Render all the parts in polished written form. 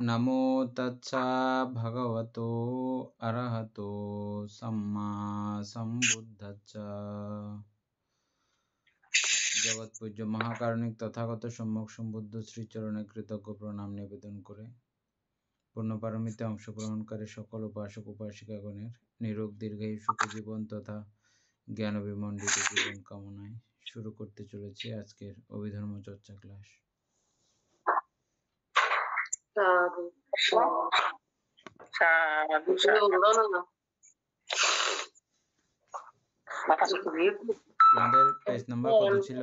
নমো তচ্ছা ভগবতো অরহতো সম্মা সম্বুদ্ধস্য। জগৎ পূজ্য মহাকারণিক তথাগত সম্যক সম্বুদ্ধ শ্রীচরণে কৃতজ্ঞ প্রণাম নিবেদন করে পূর্ণপারমিতে অংশগ্রহণকারী সকল উপাসক উপাসিকাগণের নিরোগ দীর্ঘায়ু সুখী জীবন তথা জ্ঞান বিমণ্ডিত জীবন কামনায় শুরু করতে চলেছি আজকের অভিধর্ম চর্চা ক্লাস। আমাদের পেজ নাম্বার কত ছিল?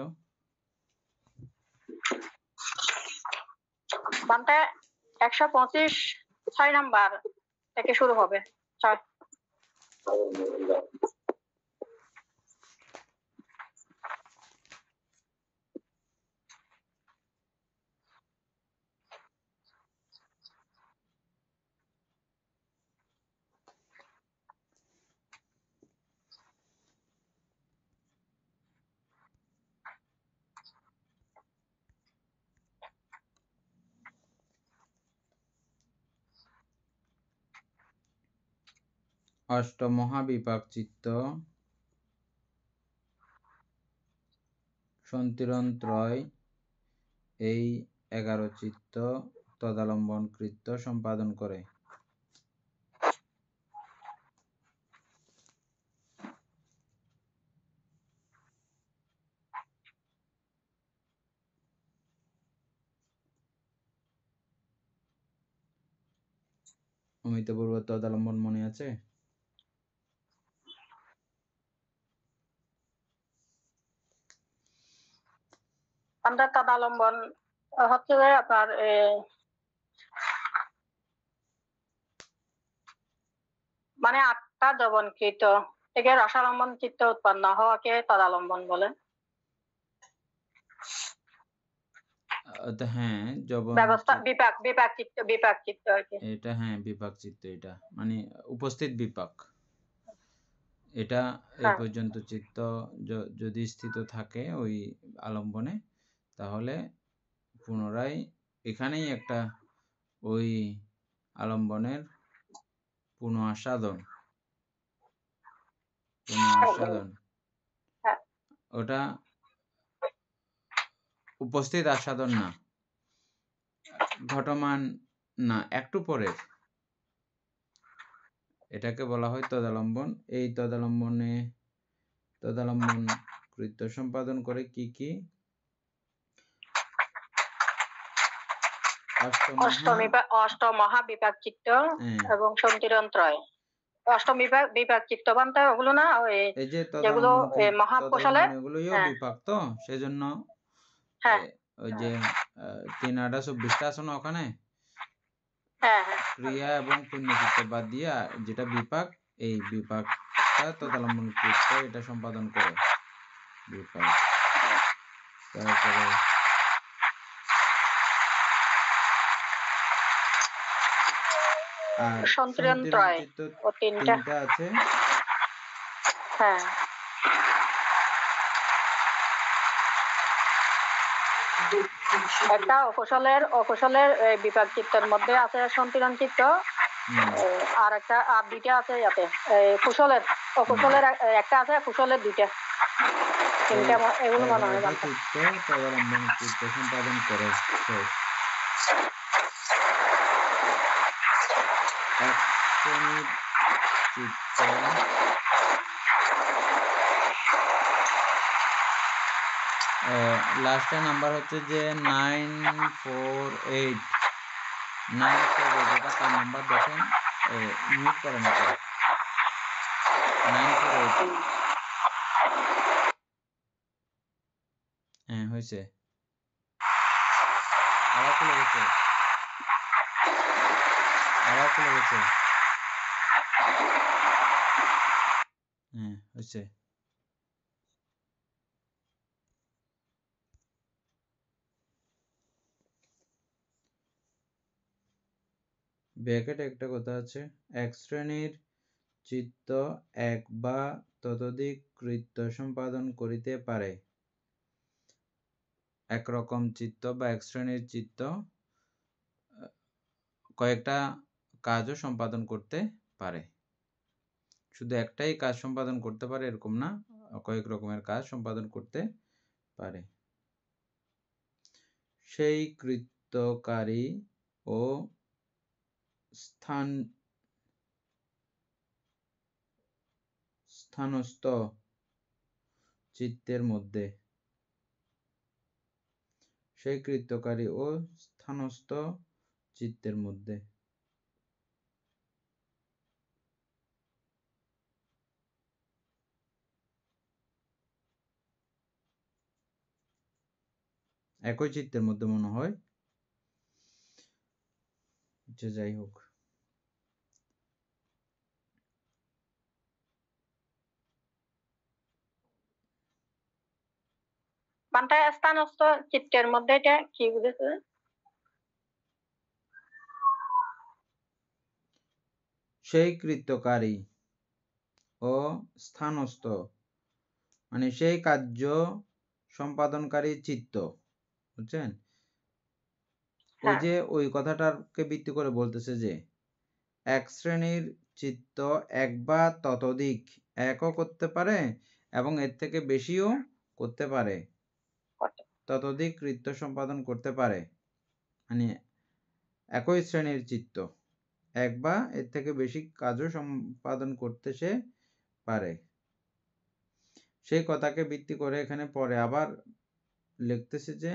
125 6 নাম্বার থেকে শুরু হবে। 6 অষ্টমহাবিপাক চিত্ত সন্তিরণ ত্রয় এই 11 চিত্ত তদালম্বন কৃত্য সম্পাদন করে। অমিতপূর্ব তদালম্বন মনে আছে? আমরা তদালম্বন হচ্ছে যে আপনার মানে 8টা যবনকৃত থেকে রসালম্বন চিত্ত উৎপন্ন হওয়াকে তদালম্বন বলে। হ্যাঁ, যবন ব্যবস্থা বিপাক চিত্ত আর কি। এটা হ্যাঁ বিপাক চিত্ত, এটা মানে উপস্থিত বিপাক। এটা এই পর্যন্ত চিত্ত যদি স্থিত থাকে ওই আলম্বনে, তাহলে পুনরায় এখানেই একটা ওই আলম্বনের পুনঃ আস্বাদন ওটা উপস্থিত আস্বাদন না, ঘটমান না, একটু পরের, এটাকে বলা হয় তদালম্বন। এই তদালম্বন কৃত্য সম্পাদন করে কি কি? অষ্টমহাবিপাক চিত্ত এবং সন্তিরণ ত্রয়। অষ্টম বিপাক চিত্ত বানতে ওগুলো না, এই যে যেগুলো মহাকৌশলে এগুলোও বিপাক, তো সেজন্য ওই যে 3-8-24টা আছে না ওখানে, ক্রিয়া এবং পুণ্যচিত্ত বাদ দিয়ে যেটা বিপাক, এই বিপাকটা তদালম্বন কৃত্য এটা সম্পাদন করে বিপাক। তারপরে আর সন্তিরণ চিত্ত 3টা আছে। একটা অকুশলের বিপাক চিত্তের মধ্যে আছে সন্তিরণ চিত্ত, আর 2টা আছে ইয়াতে কুশলের। অকুশলের একটা আছে, কুশলের 2টা, 3টা। এগুলো মনে হয় চিত্ত তদালম্বন চিত্ত সম্পাদন করে। এক শ্রেণীর চিত্ত লাস্টের নাম্বার হচ্ছে যে 948। এটা কার নাম্বার দেখেন, মিউট করেন এটা। 948। হ্যাঁ হয়েছে, আবার খুলে গেছে। হ্যাঁ হয়েছে। ব্র্যাকেটে একটা কথা আছে, এক শ্রেণীর চিত্ত এক বা ততোধিক কৃত্য সম্পাদন করিতে পারে। একরকম চিত্ত বা এক শ্রেণীর চিত্ত কয়েকটা কাজও সম্পাদন করতে পারে। শুধু একটাই কাজ সম্পাদন করতে পারে এরকম না, কয়েক রকমের কাজ সম্পাদন করতে পারে। সেই কৃত্যকারী ও স্থানস্থ চিত্তের মধ্যে সেই কৃত্যকারী ও স্থানস্থ চিত্তের মধ্যে একই চিত্তের মধ্যে মনে হয়, যে যাই হোক, বানটা স্থানস্থ চিত্তের মধ্যে এটা কি বুঝেছে? সেই কৃত্যকারী ও স্থানস্থ মানে সেই কার্য সম্পাদনকারী চিত্ত, বুঝছেন? ওই হ্যাঁ, যে ওই কথাটাকে ভিত্তি করে বলতেছে যে এক শ্রেণীর চিত্ত এক বা ততোধিক একও করতে পারে এবং এর থেকে বেশিও করতে পারে, ততোধিক কৃত্য সম্পাদন করতে পারে। মানে একই শ্রেণীর চিত্ত এক বা এর থেকে বেশি কাজও সম্পাদন করতে সে পারে। সেই কথাকে ভিত্তি করে এখানে পরে আবার লিখতেছে যে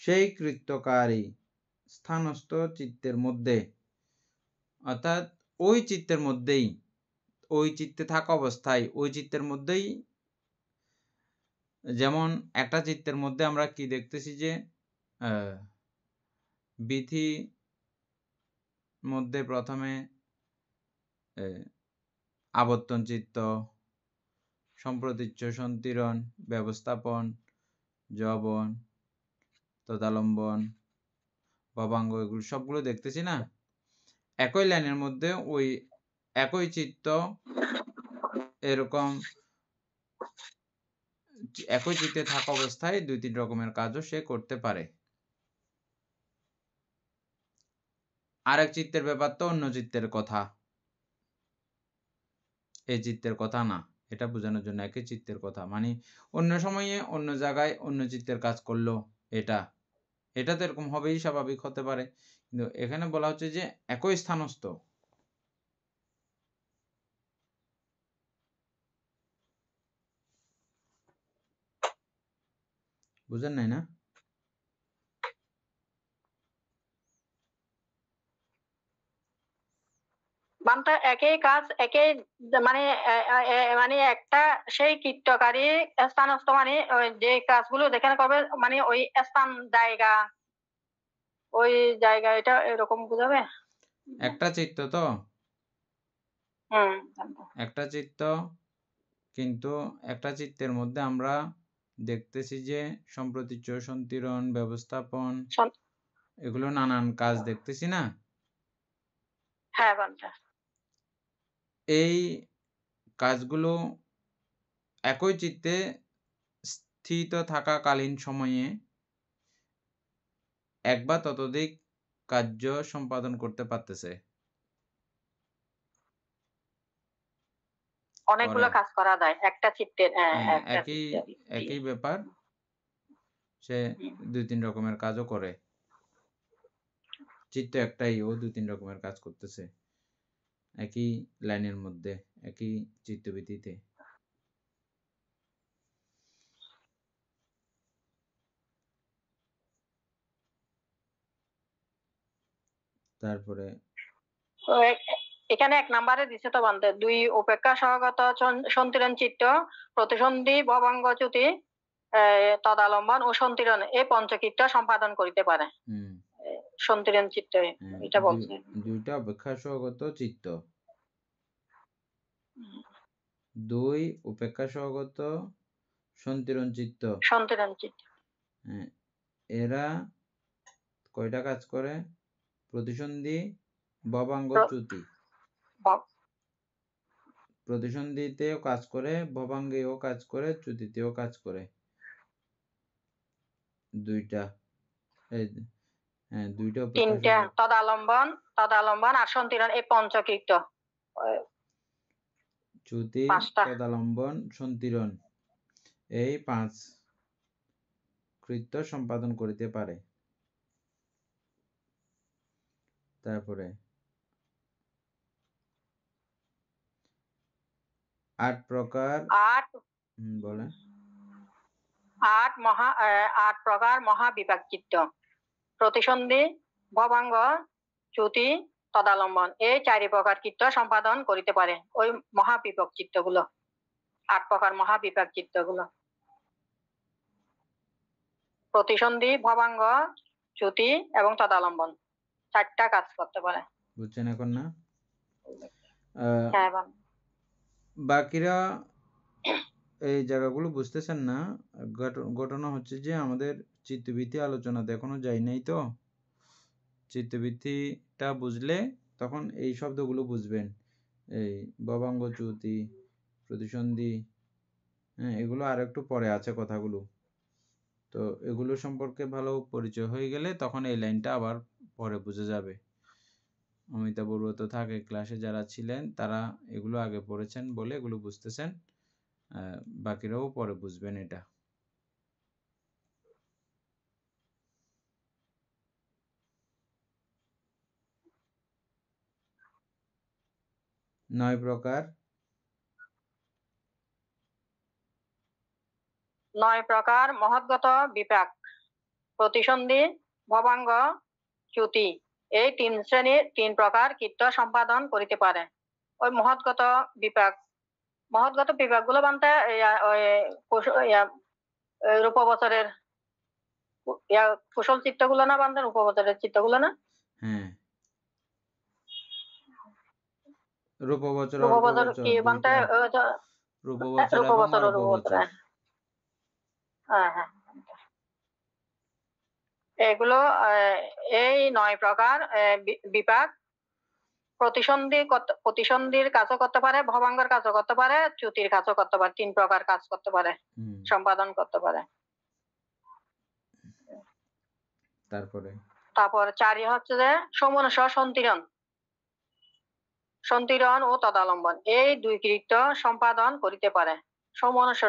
সেই কৃত্যকারী স্থানস্থ চিত্তের মধ্যে, অর্থাৎ ওই চিত্তের মধ্যেই, ওই চিত্তে থাকা অবস্থায় ওই চিত্তের মধ্যেই, যেমন একটা চিত্তের মধ্যে আমরা কি দেখতেছি যে বিধি মধ্যে প্রথমে আবর্তন চিত্ত, সম্প্রতীচ্য, সন্তিরণ, ব্যবস্থাপন, যবন, তদালম্বন, ভবাঙ্গ, এগুলো সবগুলো দেখতেছি না? একই লাইনের মধ্যে ওই একই চিত্ত এরকম একই চিত্তে থাকা অবস্থায় 2-3 রকমের কাজও সে করতে পারে। আরেক চিত্তের ব্যাপার তো অন্য চিত্তের কথা, এই চিত্তের কথা না। এটা বোঝানোর জন্য একই চিত্তের কথা, মানে অন্য সময়ে অন্য জায়গায় অন্য চিত্তের কাজ করলো, এটা এটা তো এরকম হবেই, স্বাভাবিক হতে পারে, কিন্তু এখানে বলা হচ্ছে যে একই স্থানস্থ। বুঝেন নাই না? বানটা একই কাজ একই মানে মানে একটা সেই কৃত্যকারী স্থানস্থ মানে ওই যে কাজগুলো যেখানে করবে মানে ওই স্থান জায়গা ওই জায়গা এটা এরকম বুঝাবে। একটা চিত্ত তো, হুম, একটা চিত্ত, কিন্তু একটা চিত্তের মধ্যে আমরা দেখতেছি যে সম্প্রতীচ্য, সন্তিরণ, ব্যবস্থাপন, এগুলো নানান কাজ দেখতেছি না? হ্যাঁ বানটা এই কাজগুলো একই চিত্তে স্থিত থাকাকালীন সময়ে এক বা ততোধিক কার্য সম্পাদন করতে পারতেছে, অনেকগুলো করে। কাজ করা যায় একটা চিত্তের, হ্যাঁ, একটা একই চিত্তের দিয়ে। একই ব্যাপার, সে হুম। 2-3 রকমের কাজও করে। চিত্ত একটাই, ও 2-3 রকমের কাজ করতেছে একই লাইনের মধ্যে, একই চিত্তবৃত্তিতে। তারপরে তো এখানে 1 নম্বরে দিছে তো বানতে 2 উপেক্ষা সহগত সন্তুলন চিত্ত, প্রতিসন্ধি ভবাঙ্গচ্যুতি, তদালম্বন ও সন্তুলন এই পঞ্চকৃত্য সম্পাদন করিতে পারে। হুম, সন্তুলন চিত্ত হ্যাঁ, এটা বলছে। দুইটা অপেক্ষা সহগত চিত্ত, 2 উপেক্ষা সহগত সন্তিরণ চিত্ত। সন্তুলন চিত্ত হ্যাঁ, এরা কয়টা কাজ করে? প্রতিসন্ধি, ভবাঙ্গ, চ্যুতি। প্রতিসন্ধিতেও কাজ করে, ভবাঙ্গেও কাজ করে, চ্যুতিতেও কাজ করে, দুইটা। এই হ্যাঁ, দুইটা অপেক্ষা তিনটা সম্ভব। তদালম্বন আর সন্তিরণ, এই পঞ্চকৃত্য চ্যুতি, পাঁচটা। তদালম্বন, সন্তিরণ এই 5 কৃত্য সম্পাদন করিতে পারে। তারপরে 8 প্রকার। আট বলেন। 8 প্রকার মহাবিপাক চিত্ত: প্রতিসন্ধি, ভবাঙ্গ, চ্যুতি, তদালম্বন, এই 4 প্রকার চিত্ত সম্পাদন করিতে পারে ওই মহাবিপাক চিত্তগুলো। 8 প্রকার মহাবিপাক চিত্তগুলো প্রতিসন্ধি, ভবাঙ্গ, চ্যুতি এবং তদালম্বন, 4টা কাজ করতে পারে। বুঝছেন এখন না? হ্যাঁ, বাকিরা এই জায়গাগুলো বুঝতেছেন না। ঘটনা হচ্ছে যে আমাদের চিত্তবৃত্তি আলোচনাতে এখনো যাই নাই, তো চিত্তবৃত্তিটা বুঝলে তখন এই শব্দগুলো বুঝবেন। এই ভবাঙ্গ, চ্যুতি, প্রতিসন্ধি, হ্যাঁ, এগুলো আর একটু পরে আছে কথাগুলো। তো এগুলো সম্পর্কে ভালো পরিচয় হয়ে গেলে তখন এই লাইনটা আবার পরে বুঝে যাবে। অমিতা বড়ুয়া তো থাকে ক্লাসে, যারা ছিলেন তারা এগুলো আগে পড়েছেন বলে এগুলো বুঝতেছেন। বাকিরাও পরে বুঝবেন এটা। নয় প্রকার মহৎগত বিপাক: প্রতিসন্ধি, ভবাঙ্গ, চ্যুতি, এই 3 শ্রেণীর 3 প্রকার কৃত্য সম্পাদন করিতে পারে ওই মহৎগত বিপাক গুলো বানতে রূপবচরের কুশল চিত্তগুলো না বানতে, রূপবচরের চিত্তগুলো না। হ্যাঁ, রূপবচর, রূপবচর অরূপবচর কি বানতে? দুইটা, রূপবচর এবং রূপবচর ও রূপবচর, অরূপবচর। হ্যাঁ হ্যাঁ। এগুলো এই 9 প্রকার বিপাক প্রতিসন্ধির কাজও করতে পারে, ভবাঙ্গের কাজও করতে পারে, চ্যুতির কাজও করতে পারে। 3 প্রকার কাজ করতে পারে, সম্পাদন করতে পারে। তারপর 4 হচ্ছে যে সমনস, সন্তিরণ ও তদালম্বন, এই 2 কৃত্য সম্পাদন করিতে পারে। সমনস,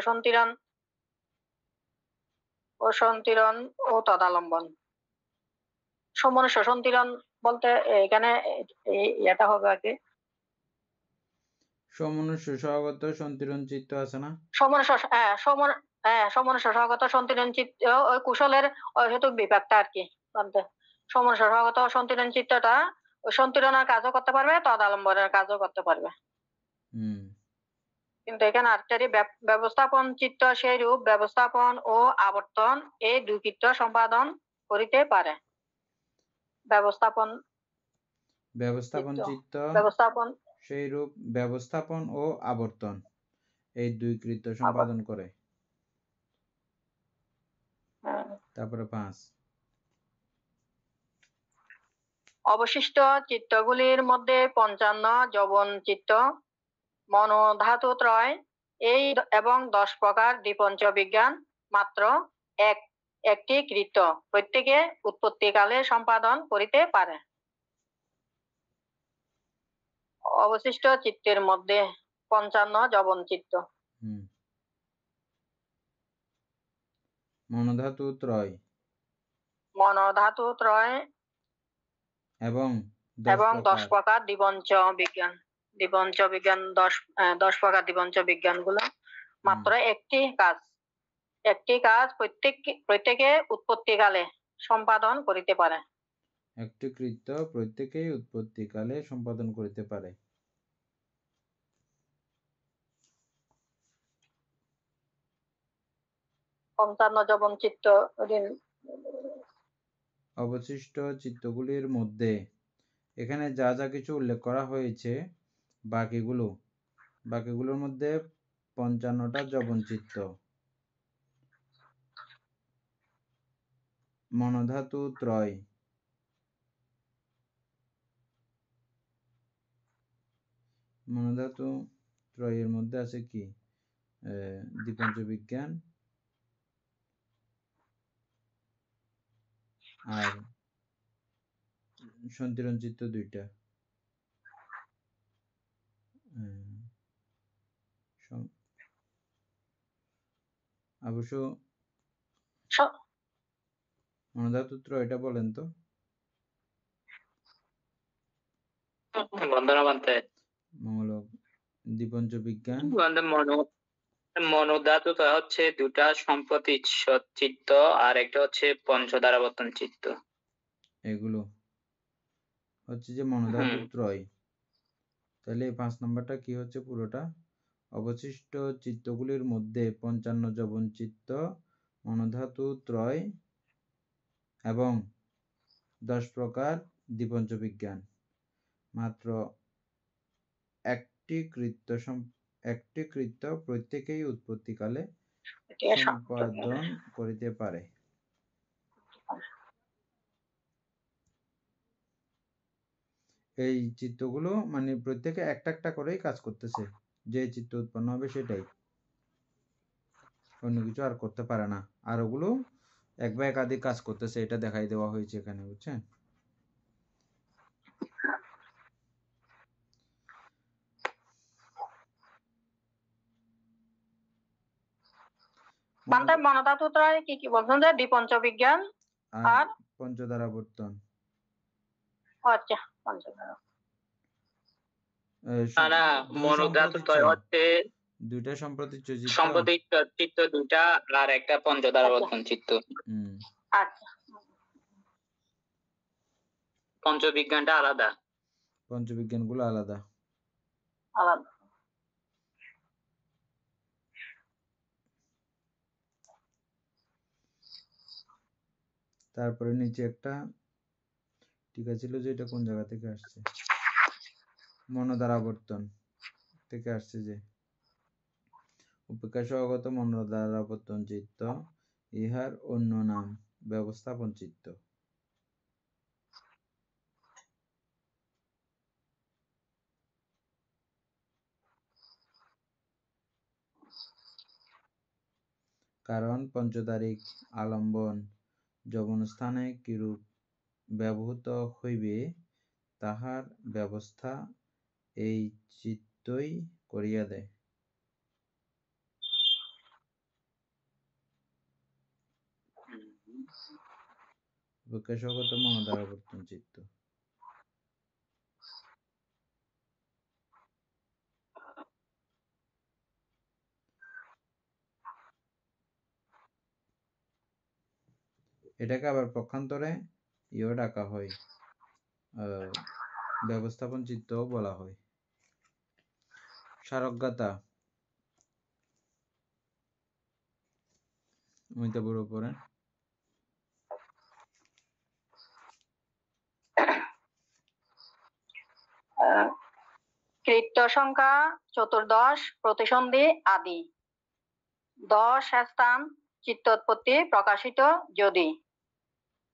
সন্তিরণ ও তদালম্বন। সমনস, সন্তিরণ বলতে এখানে এটা হবে আর কি, সমনস্য সহগত সন্তিরণ চিত্ত আছে না? সমনস সহগত সন্তিরণ চিত্ত ওই কুশলের অহেতুক বিপাকটা আর কি বলতে। সমনস সহগত সন্তিরণ চিত্তটা ওই সন্তিরণের কাজও করতে পারবে, তদালম্বনের কাজও করতে পারবে। কিন্তু এখানে আর্চারি ব্যবস্থাপন চিত্ত সেই রূপ ব্যবস্থাপন ও আবর্তন, এই 2 কৃত্য সম্পাদন করিতে পারে। ব্যবস্থাপন চিত্ত ব্যবস্থাপন সেই রূপ ব্যবস্থাপন ও আবর্তন, এই 2 কৃত্য সম্পাদন করে। তারপরে 5 অবশিষ্ট চিত্তগুলির মধ্যে 55 যবন চিত্ত, মনোধাতুত্রয় এই এবং 10 প্রকার দ্বিপঞ্চ বিজ্ঞান মাত্র একটি কৃত্য প্রত্যেকে উৎপত্তিকালে সম্পাদন করিতে পারে। অবশিষ্ট চিত্তের মধ্যে 55 যবন চিত্ত, মনোধাতুত্রয় এবং 10 প্রকার দ্বিপঞ্চ বিজ্ঞান। 10 প্রকার দ্বিপঞ্চ বিজ্ঞান গুলো মাত্র একটি কাজ প্রত্যেকে উৎপত্তিকালে সম্পাদন করিতে পারে। একটি কৃত্য প্রত্যেকেই উৎপত্তিকালে সম্পাদন করিতে পারে। যবন চিত্ত। অবশিষ্ট চিত্তগুলির মধ্যে এখানে যা যা কিছু উল্লেখ করা হয়েছে বাকিগুলোর মধ্যে 55টা যবন চিত্ত, মনোধাতু ত্রয়, মনোধাতু ত্রয়ের মধ্যে আছে কি দ্বিপঞ্চ বিজ্ঞান আর সন্তিরণ চিত্ত দুইটা। অবশ্য মনোধাতুত্র এটা বলেন তো। বন্দনা বানতে মঙ্গলক দ্বিপঞ্চ বিজ্ঞান মনোধাতু হচ্ছে দুটা সম্পত্তি চিত্ত আর একটা হচ্ছে পঞ্চদ্বারাবর্তন চিত্ত। এগুলো হচ্ছে যে মনোধাতু ত্রয়। তাহলে 5 নম্বরটা কি হচ্ছে পুরোটা? অবশিষ্ট চিত্তগুলির মধ্যে 55 যবন চিত্ত, মনোধাতু ত্রয় এবং 10 প্রকার দ্বিপঞ্চ বিজ্ঞান। মাত্র একটি কৃত্য প্রত্যেকেই উৎপত্তিকালে সম্পাদন করিতে পারে। এই চিত্তগুলো মানে প্রত্যেকে একটা একটা করেই কাজ করতেছে, যে চিত্ত উৎপন্ন হবে সেটাই, অন্য কিছু আর করতে পারে না। আর ওগুলো এক বা একাধিক কাজ করতেছে, এটা দেখাই দেওয়া হয়েছে এখানে, বুঝছেন? মনোধাতু ত্রয় কি কি বলছেন যে দ্বিপঞ্চ বিজ্ঞান আর পঞ্চদ্বারাবর্তন। আচ্ছা, পঞ্চদ্বারা। না, মনোধাতু হচ্ছে দুইটা সম্প্রতিচ্ছ চিত্ত দুইটা আর একটা পঞ্চদ্বারাবর্তন চিত্ত। আচ্ছা, পঞ্চবিজ্ঞানটা আলাদা, পঞ্চবিজ্ঞান গুলো আলাদা। তারপরে নিচে একটা টিকা ছিল যে এটা কোন জায়গা থেকে আসছে, মনোদ্বারাবর্তন থেকে আসছে, যে উপেক্ষা সহগত মনোদ্বারাবর্তন চিত্ত, ইহার অন্য নাম ব্যবস্থাপন চিত্ত। কারণ পঞ্চতারিখ আলম্বন যবনস্থানে কিরূপ ব্যবহৃত হইবে তাহার ব্যবস্থা এই চিত্তই করিয়া দেয়। উপেক্ষাসহগত মনোদ্বারাবর্তন চিত্ত। এটাকে আবার পক্ষান্তরে ইও ডাকা হয়, ব্যবস্থাপন চিত্তও বলা হয়। সারজ্ঞাতা অমিতাভের উপরে কৃত্য সংখ্যা 14 প্রতিসন্ধি আদি 10 স্থান চিত্তোৎপত্তি প্রকাশিত যদি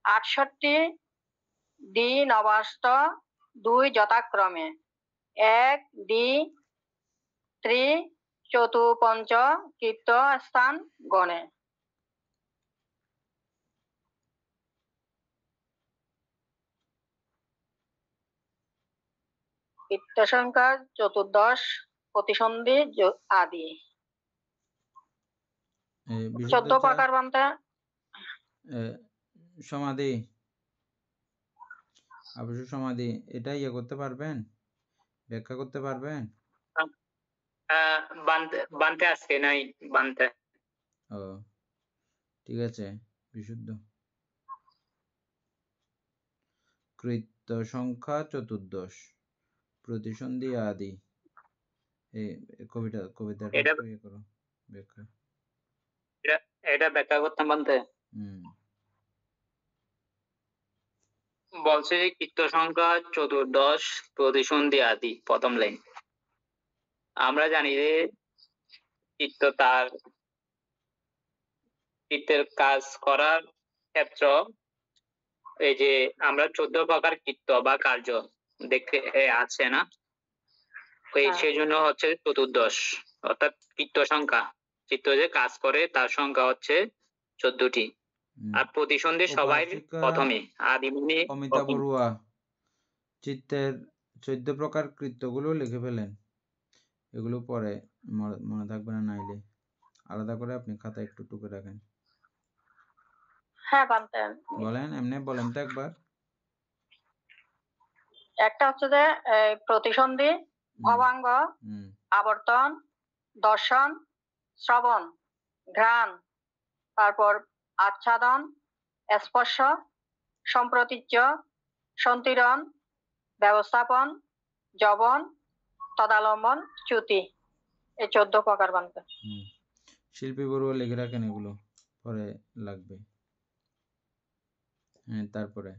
68 দ্বি নবাষ্ট 2 যথাক্রমে 1 দ্বি ত্রি চতুপঞ্চ কৃত্য স্থান গণে। কৃত্য সংখ্যা 14 প্রতিসন্ধি আদি 14 প্রকার বানতে সমাধি, অবশ্য সমাধি এটা ইয়ে করতে পারবেন, ব্যাখ্যা করতে পারবেন? বানতে আজকে নাই, বানতে। ও ঠিক আছে, বিশুদ্ধ। কৃত্য সংখ্যা 14 প্রতিসন্ধি আদি। এই কবিতাটা ইয়ে করো, ব্যাখ্যা। এটা ব্যাখ্যা করতাম বানতে। বলছে যে কৃত্য সংখ্যা 14 প্রতিসন্ধি আদি, প্রথম লাইন। আমরা জানি যে চিত্তের কাজ করার ক্ষেত্র, এই যে আমরা 14 প্রকার কৃত্য বা কার্য দেখতে আছে না, সেই জন্য হচ্ছে 14, অর্থাৎ কৃত্য সংখ্যা, চিত্ত যে কাজ করে তার সংখ্যা হচ্ছে 14টি। আর প্রতিসন্ধি সবাই প্রথমে, আদি মানে অমিতা বড়ুয়া চিত্তের 14 প্রকার কৃত্যগুলো লিখে ফেলেন, এগুলো পরে মনে থাকবে না, নাইলে আলাদা করে আপনি খাতা একটু টুকে রাখেন। হ্যাঁ বানতে। বলেন, এমনি বলেন তো একবার। একটা হচ্ছে যে প্রতিসন্ধি, ভবাঙ্গ, আবর্তন, দর্শন, শ্রবণ, ঘ্রাণ, তারপর আচ্ছাদন, স্পর্শ, সম্প্রতীচ্য, সন্তিরণ, ব্যবস্থাপন, যবন, তদালম্বন, চ্যুতি, এই 14 প্রকার বানতে। শিল্পী বড়ুয়া লিখে রাখেন, এগুলো পরে লাগবে। হ্যাঁ, তারপরে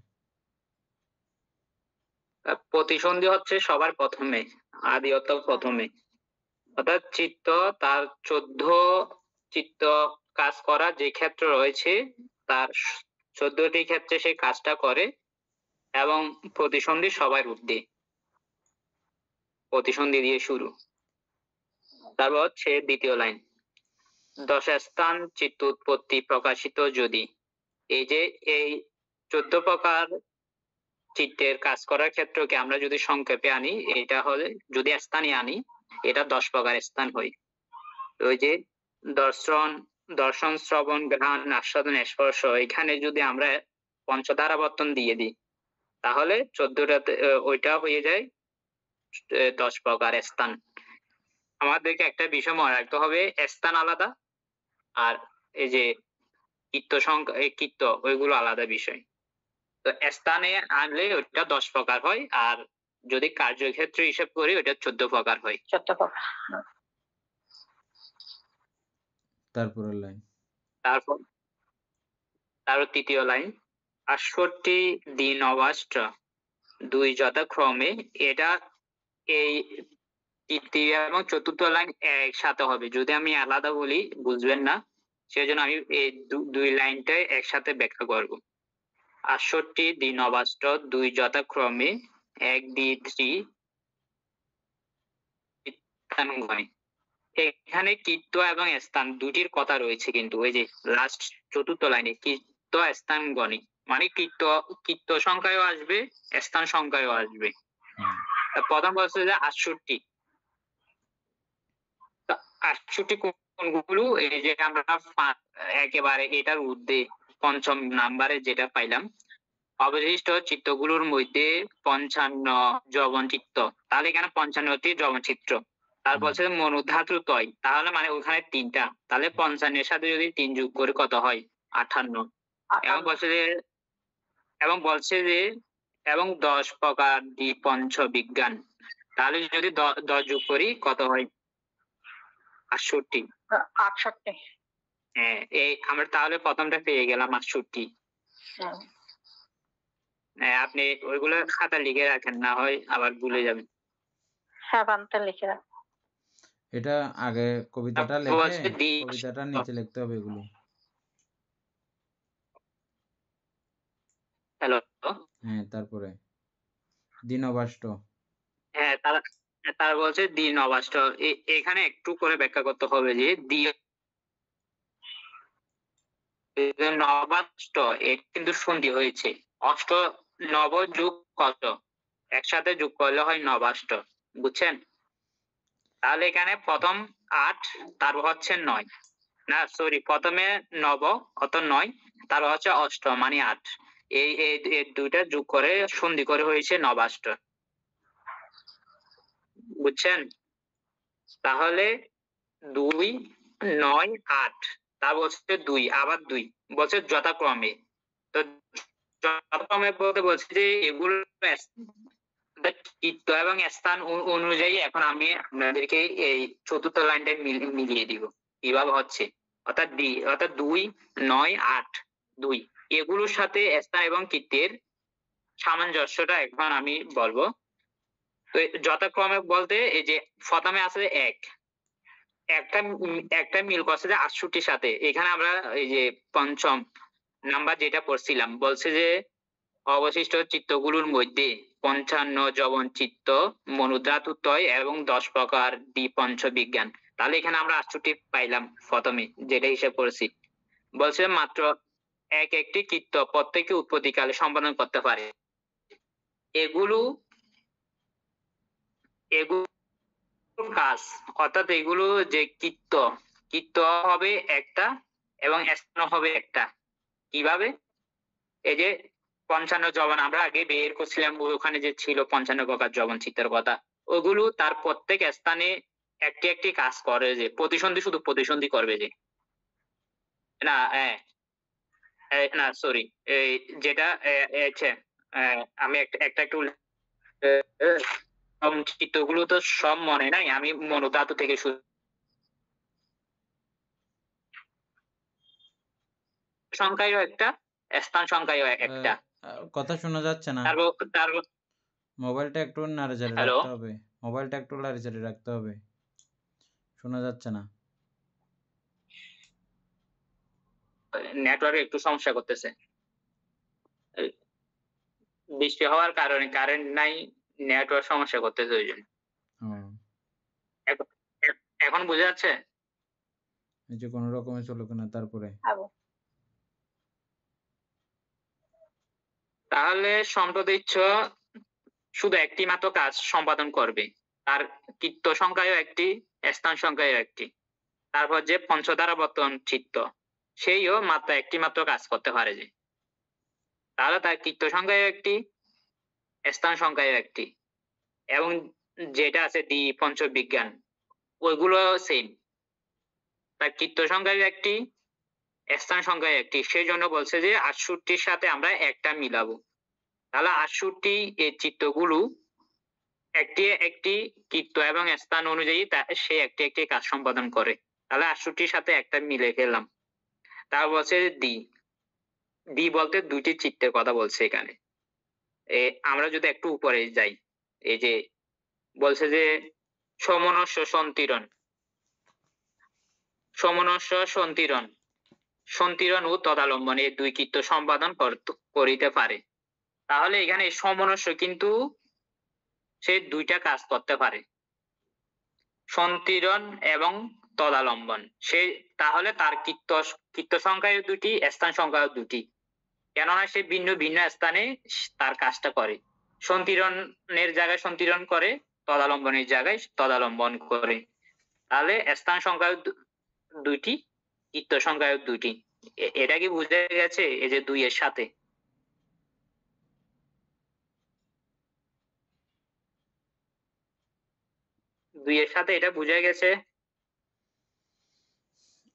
প্রতিসন্ধি হচ্ছে সবার প্রথমে, আদিয়ত প্রথমে, অর্থাৎ চিত্ত তার 14 চিত্ত কাজ করা যে ক্ষেত্র রয়েছে তার 14টি ক্ষেত্রে সে কাজটা করে, এবং প্রতিসন্ধি সবার ঊর্ধ্বে, প্রতিসন্ধি দিয়ে শুরু। তারপর হচ্ছে দ্বিতীয় লাইন, দশস্থান চিত্ত উৎপত্তি প্রকাশিত যদি। এই যে এই 14 প্রকার চিত্তের কাজ করার ক্ষেত্রকে আমরা যদি সংক্ষেপে আনি, এটা হলে যদি স্থানে আনি, এটা 10 প্রকার স্থান হয়। ওই যে দর্শন, শ্রবণ, ঘ্রাণ, আস্বাদন, স্পর্শ, এখানে যদি আমরা পঞ্চধারাবর্তন দিয়ে দিই, তাহলে 14টাতে ওইটা হয়ে যায় 10 প্রকার স্থান। আমাদেরকে একটা বিষয় মনে রাখতে হবে, স্থান আলাদা আর এই যে কীর্ত সংখ্যা, এই কীর্ত ওইগুলো আলাদা বিষয়। তো স্থানে আনলে ওইটা 10 প্রকার হয়, আর যদি কার্যক্ষেত্রে হিসাব করি ওইটা 14 প্রকার হয়। 14 প্রকার। তারপরের লাইন, তারপর তৃতীয় লাইন, 68 দিন অবাষ্ট 2 যথাক্রমে। এটা এই তৃতীয় এবং চতুর্থ লাইন একসাথে হবে, যদি আমি আলাদা বলি বুঝবেন না, সেজন্য আমি এই 2 লাইনটাই একসাথে ব্যাখ্যা করব। 68 দিন অবাষ্ট 2 যথাক্রমে 1 2 3 স্থানগণে। এখানে কীর্ত এবং স্থান দুটির কথা রয়েছে, কিন্তু ওই যে লাস্ট চতুর্থ লাইনে কীর্ত স্থানগণে, মানে কীর্ত সংখ্যায়ও আসবে, স্থান সংখ্যায়ও আসবে। প্রথম বলছে যে 68, 68 কোনগুলো, এই যে আমরা একেবারে এটার ঊর্ধ্বে পঞ্চম নাম্বারে যেটা পাইলাম, অবশিষ্ট চিত্তগুলোর মধ্যে 55 যবন চিত্ত, তাহলে এখানে 55টি যবন চিত্র। তারপর হচ্ছে মনোধাতু তয়, তাহলে মানে ওখানে 3টা, তাহলে 55 এর সাথে যদি 3 যোগ করে কত হয়? 58। বলছে যে এবং 10 প্রকার পঞ্চ বিজ্ঞান, তাহলে যদি 10 যোগ করি কত হয়? 68। হ্যাঁ, এই আমরা তাহলে প্রথমটা পেয়ে গেলাম 68। আপনি ওইগুলো খাতা লিখে রাখেন, না হয় আবার ভুলে যাবেন। হ্যাঁ বানতে লিখে রাখ। এটা আগে কবিতাটা লিখে কবিতাটার নিচে লিখতে হবে এগুলো। হ্যালো, হ্যাঁ, তারপরে দিন অবাষ্ট। হ্যাঁ, তারা বলছে দিন অবাষ্ট, এখানে একটু করে ব্যাখ্যা করতে হবে যে নবাষ্ট এর কিন্তু সন্ধি হয়েছে, অষ্ট নব যুগ কত, একসাথে যোগ করলে হয় নবাষ্ট, বুঝছেন? তাহলে এখানে প্রথম 8, তারপর হচ্ছে 9, না সরি, প্রথমে নব অত 9, তারপর হচ্ছে অষ্ট মানে 8, এই দুইটা যোগ করে সন্ধি করে হয়েছে নবাষ্ট, বুঝছেন? তাহলে 2 9 8, তারপর হচ্ছে 2 আবার 2, বলছে যথাক্রমে। তো যথাক্রমে বলতে বলছে যে এগুলো কীর্ত এবং স্থান অনুযায়ী এখন আমি আপনাদেরকে এই চতুর্থ লাইনটা মিলিয়ে দিব কিভাবে হচ্ছে, অর্থাৎ 2 9 8 2, এগুলোর সাথে স্থান এবং কীর্তের সামঞ্জস্যটা এখন আমি বলবো। তো যথাক্রমে বলতে এই যে প্রথমে আছে একটা মিল করছে যে 68 সাথে, এখানে আমরা এই যে পঞ্চম নাম্বার যেটা পড়ছিলাম, বলছে যে অবশিষ্ট চিত্তগুলোর মধ্যে 55 যবন চিত্ত, মনোধাতু তয় এবং 10 প্রকার পঞ্চ বিজ্ঞান। তাহলে এখানে আমরা 68 পাইলাম প্রথমে, যেটা হিসাব করেছি। বলছে মাত্র একটি কীর্ত প্রত্যেকে উৎপত্তিকালে সম্পাদন করতে পারে। এগুলো এগুলো কাজ, অর্থাৎ এগুলো যে কীর্ত, কীর্ত হবে একটা এবং স্থান হবে একটা। কিভাবে? এই যে ৫৫ জবান আমরা আগে বের করছিলাম, ওখানে যে ছিল ৫৫ প্রকার জবান চিত্রের কথা, ওগুলো তার প্রত্যেক স্থানে একটি একটি কাজ করে, যে প্রতিসন্ধি শুধু প্রতিসন্ধি করবে যে, না না সরি, এই যেটা আচ্ছা, আমি একটা একটু চিত্রগুলো তো সব মনে নাই, আমি মনোধাতু থেকে শুরু, সংখ্যায়ও একটা, স্থান সংখ্যায়ও একটা। কথা শোনা যাচ্ছে না। তারপর মোবাইলটা একটু নাড়াচাড়ে হ্যালো, রাখতে হবে। মোবাইলটা একটু নাড়াচাড়ে রাখতে হবে। শোনা যাচ্ছে না। নেটওয়ার্কে একটু সমস্যা করতেছে। বৃষ্টি হওয়ার কারণে কারেন্ট নাই, নেটওয়ার্ক সমস্যা করতেছে ওই জন্য। এখন এখন বোঝা যাচ্ছে? এই যে কোনো রকমে চলো কিনা তারপরে। তাহলে সম্পাদিচ্ছ শুধু একটি মাত্র কাজ সম্পাদন করবে, তার কীর্ত সংখ্যায়ও একটি, স্থান সংখ্যায়ও একটি। তারপর যে পঞ্চধারাবর্তন চিত্ত, সেইও মাত্র একটি মাত্র কাজ করতে পারে যে, তাহলে তার কীর্ত সংখ্যায়ও একটি, স্থান সংখ্যায়ও একটি, এবং যেটা আছে দ্বি পঞ্চবিজ্ঞান, ওইগুলো সেম। তার কীর্ত সংখ্যায়ও একটি, স্থান সংখ্যায় একটি, সেই জন্য বলছে যে ৬৮-র সাথে আমরা একটা মিলাবো। তাহলে ৬৮ এই চিত্রগুলো একটি একটি কীর্ত এবং স্থান অনুযায়ী সে একটি একটি কাজ সম্পাদন করে। তাহলে ৬৮-র সাথে একটা মিলে ফেললাম। তারপর বলছে দ্বি, দ্বি বলতে দুইটি চিত্রের কথা বলছে এখানে। আমরা যদি একটু উপরে যাই, এই যে বলছে যে সমনস্য সন্তিরণ, সমনস্য সন্তিরণ, সন্তিরণ ও তদালম্বন এই দুই কীর্ত সম্পাদন করিতে পারে। তাহলে এখানে সমনস্য কিন্তু সে দুইটা কাজ করতে পারে, সন্তিরণ এবং তদালম্বন। সে তাহলে তার কীর্ত সংখ্যায় দুটি, স্থান সংখ্যায় দুটি, কেননা সে ভিন্ন ভিন্ন স্থানে তার কাজটা করে। সন্তিরণের জায়গায় সন্তিরণ করে, তদালম্বনের জায়গায় তদালম্বন করে। তাহলে স্থান সংখ্যায় দুইটি, কীর্ত সংখ্যায় দুইটি। এটা কি বুঝে গেছে? এই যে ২ এর সাথে এটা বুঝে গেছে?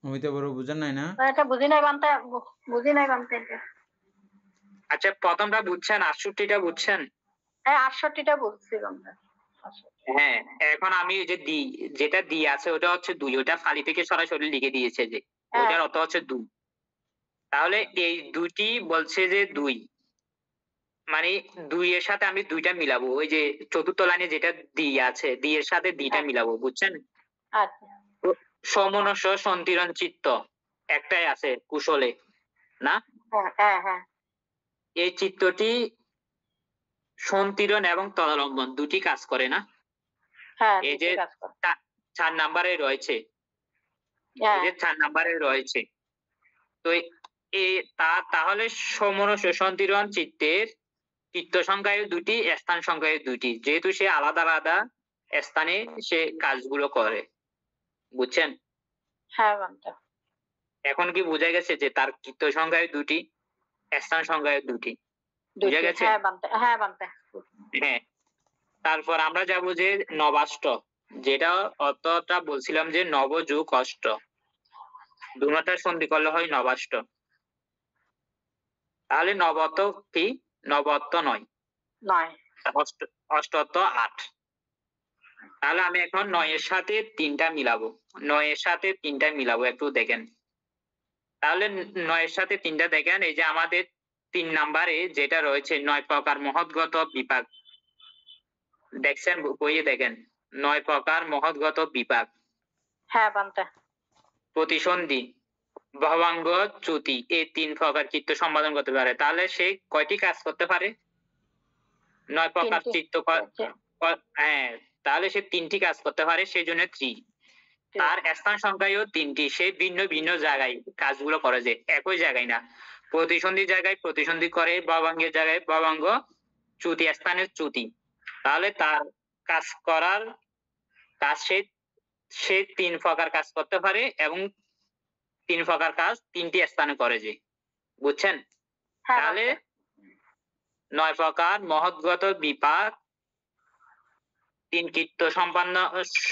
অমিতা বড় বুঝেন নাই না? এটা বুঝি নাই বানতে, বুঝি নাই বানতে। আচ্ছা, প্রথমটা বুঝছেন, ৬৮টা বুঝছেন? হ্যাঁ, ৬৮টা বুঝছি বানতে। হ্যাঁ, এখন আমি এই যে যেটা দিয়ে আছে ওটা হচ্ছে ২, ওটা ফালি থেকে সরাসরি লিখে দিয়েছে যে ওটার অর্থ হচ্ছে ২। তাহলে এই দুইটি বলছে যে ২, মানে ২ এর সাথে আমি দুইটা মিলাবো, ওই যে চতুর্থ লাইনে যেটা দিয়ে আছে, দিয়ে এর সাথে দুইটা মিলাবো, বুঝছেন? আচ্ছা। সমনস্য সন্তিরণ চিত্ত একটাই আছে কুশলে, না? হ্যাঁ। এই চিত্তটি সন্তিরণ এবং তদালম্বন দুটি কাজ করে, না? হ্যাঁ, এই যে ৪ নাম্বারে রয়েছে, এই যে ৪ নাম্বারে রয়েছে। তো তাহলে সমনস্য সন্তিরণ চিত্তের কীর্ত সংখ্যায় দুটি, স্থান সংখ্যায় দুটি, যেহেতু সে আলাদা আলাদা স্থানে সে কাজগুলো করে, বুঝছেন? হ্যাঁ বানতে। এখন কি বোঝা গেছে যে তার কীর্ত সংখ্যায় দুটি, স্থান সংখ্যায় দুটি? বুঝা গেছে? হ্যাঁ বানতে। হ্যাঁ। তারপর আমরা যাবো যে নবাষ্ট, যেটা অর্থটা বলছিলাম যে নব যোগ অষ্ট, দুটার সন্ধি করলে হয় নবাষ্ট। তাহলে নবত্ব কি? নবত্ব ৯, অষ্টত্ব ৮। তাহলে আমি এখন ৯ এর সাথে ৩টা মিলাবো, ৯ এর সাথে ৩টা মিলাবো, একটু দেখেন। তাহলে ৯ এর সাথে ৩টা দেখেন, এই যে আমাদের ৩ নাম্বারে যেটা রয়েছে ৯ প্রকার মহৎগত বিপাক, দেখছেন বইয়ে দেখেন, ৯ প্রকার মহৎগত বিপাক। হ্যাঁ বানতে। প্রতিসন্ধি, ভবাঙ্গ, চ্যুতি, এই ৩ প্রকার কীর্ত সম্পাদন করতে পারে। তাহলে সে কয়টি কাজ করতে পারে? ৯ প্রকার চিত্ত, হ্যাঁ, তাহলে সে ৩টি কাজ করতে পারে, সেই জন্য ৩। তার স্থান সংখ্যায়ও ৩টি, সে ভিন্ন ভিন্ন জায়গায় কাজগুলো করে, যে একই জায়গায় না, প্রতিসন্ধির জায়গায় প্রতিসন্ধি করে, ভবাঙ্গের জায়গায় ভবাঙ্গ, চ্যুতি স্থানে চ্যুতি। তাহলে তার কাজ করার কাজ সে 3 প্রকার কাজ করতে পারে এবং 3 প্রকার কাজ 3টি স্থানে করে যে, বুঝছেন? হ্যাঁ তাহলে বান্দা। 9 প্রকার মহৎগত বিপাক 3 কৃত্য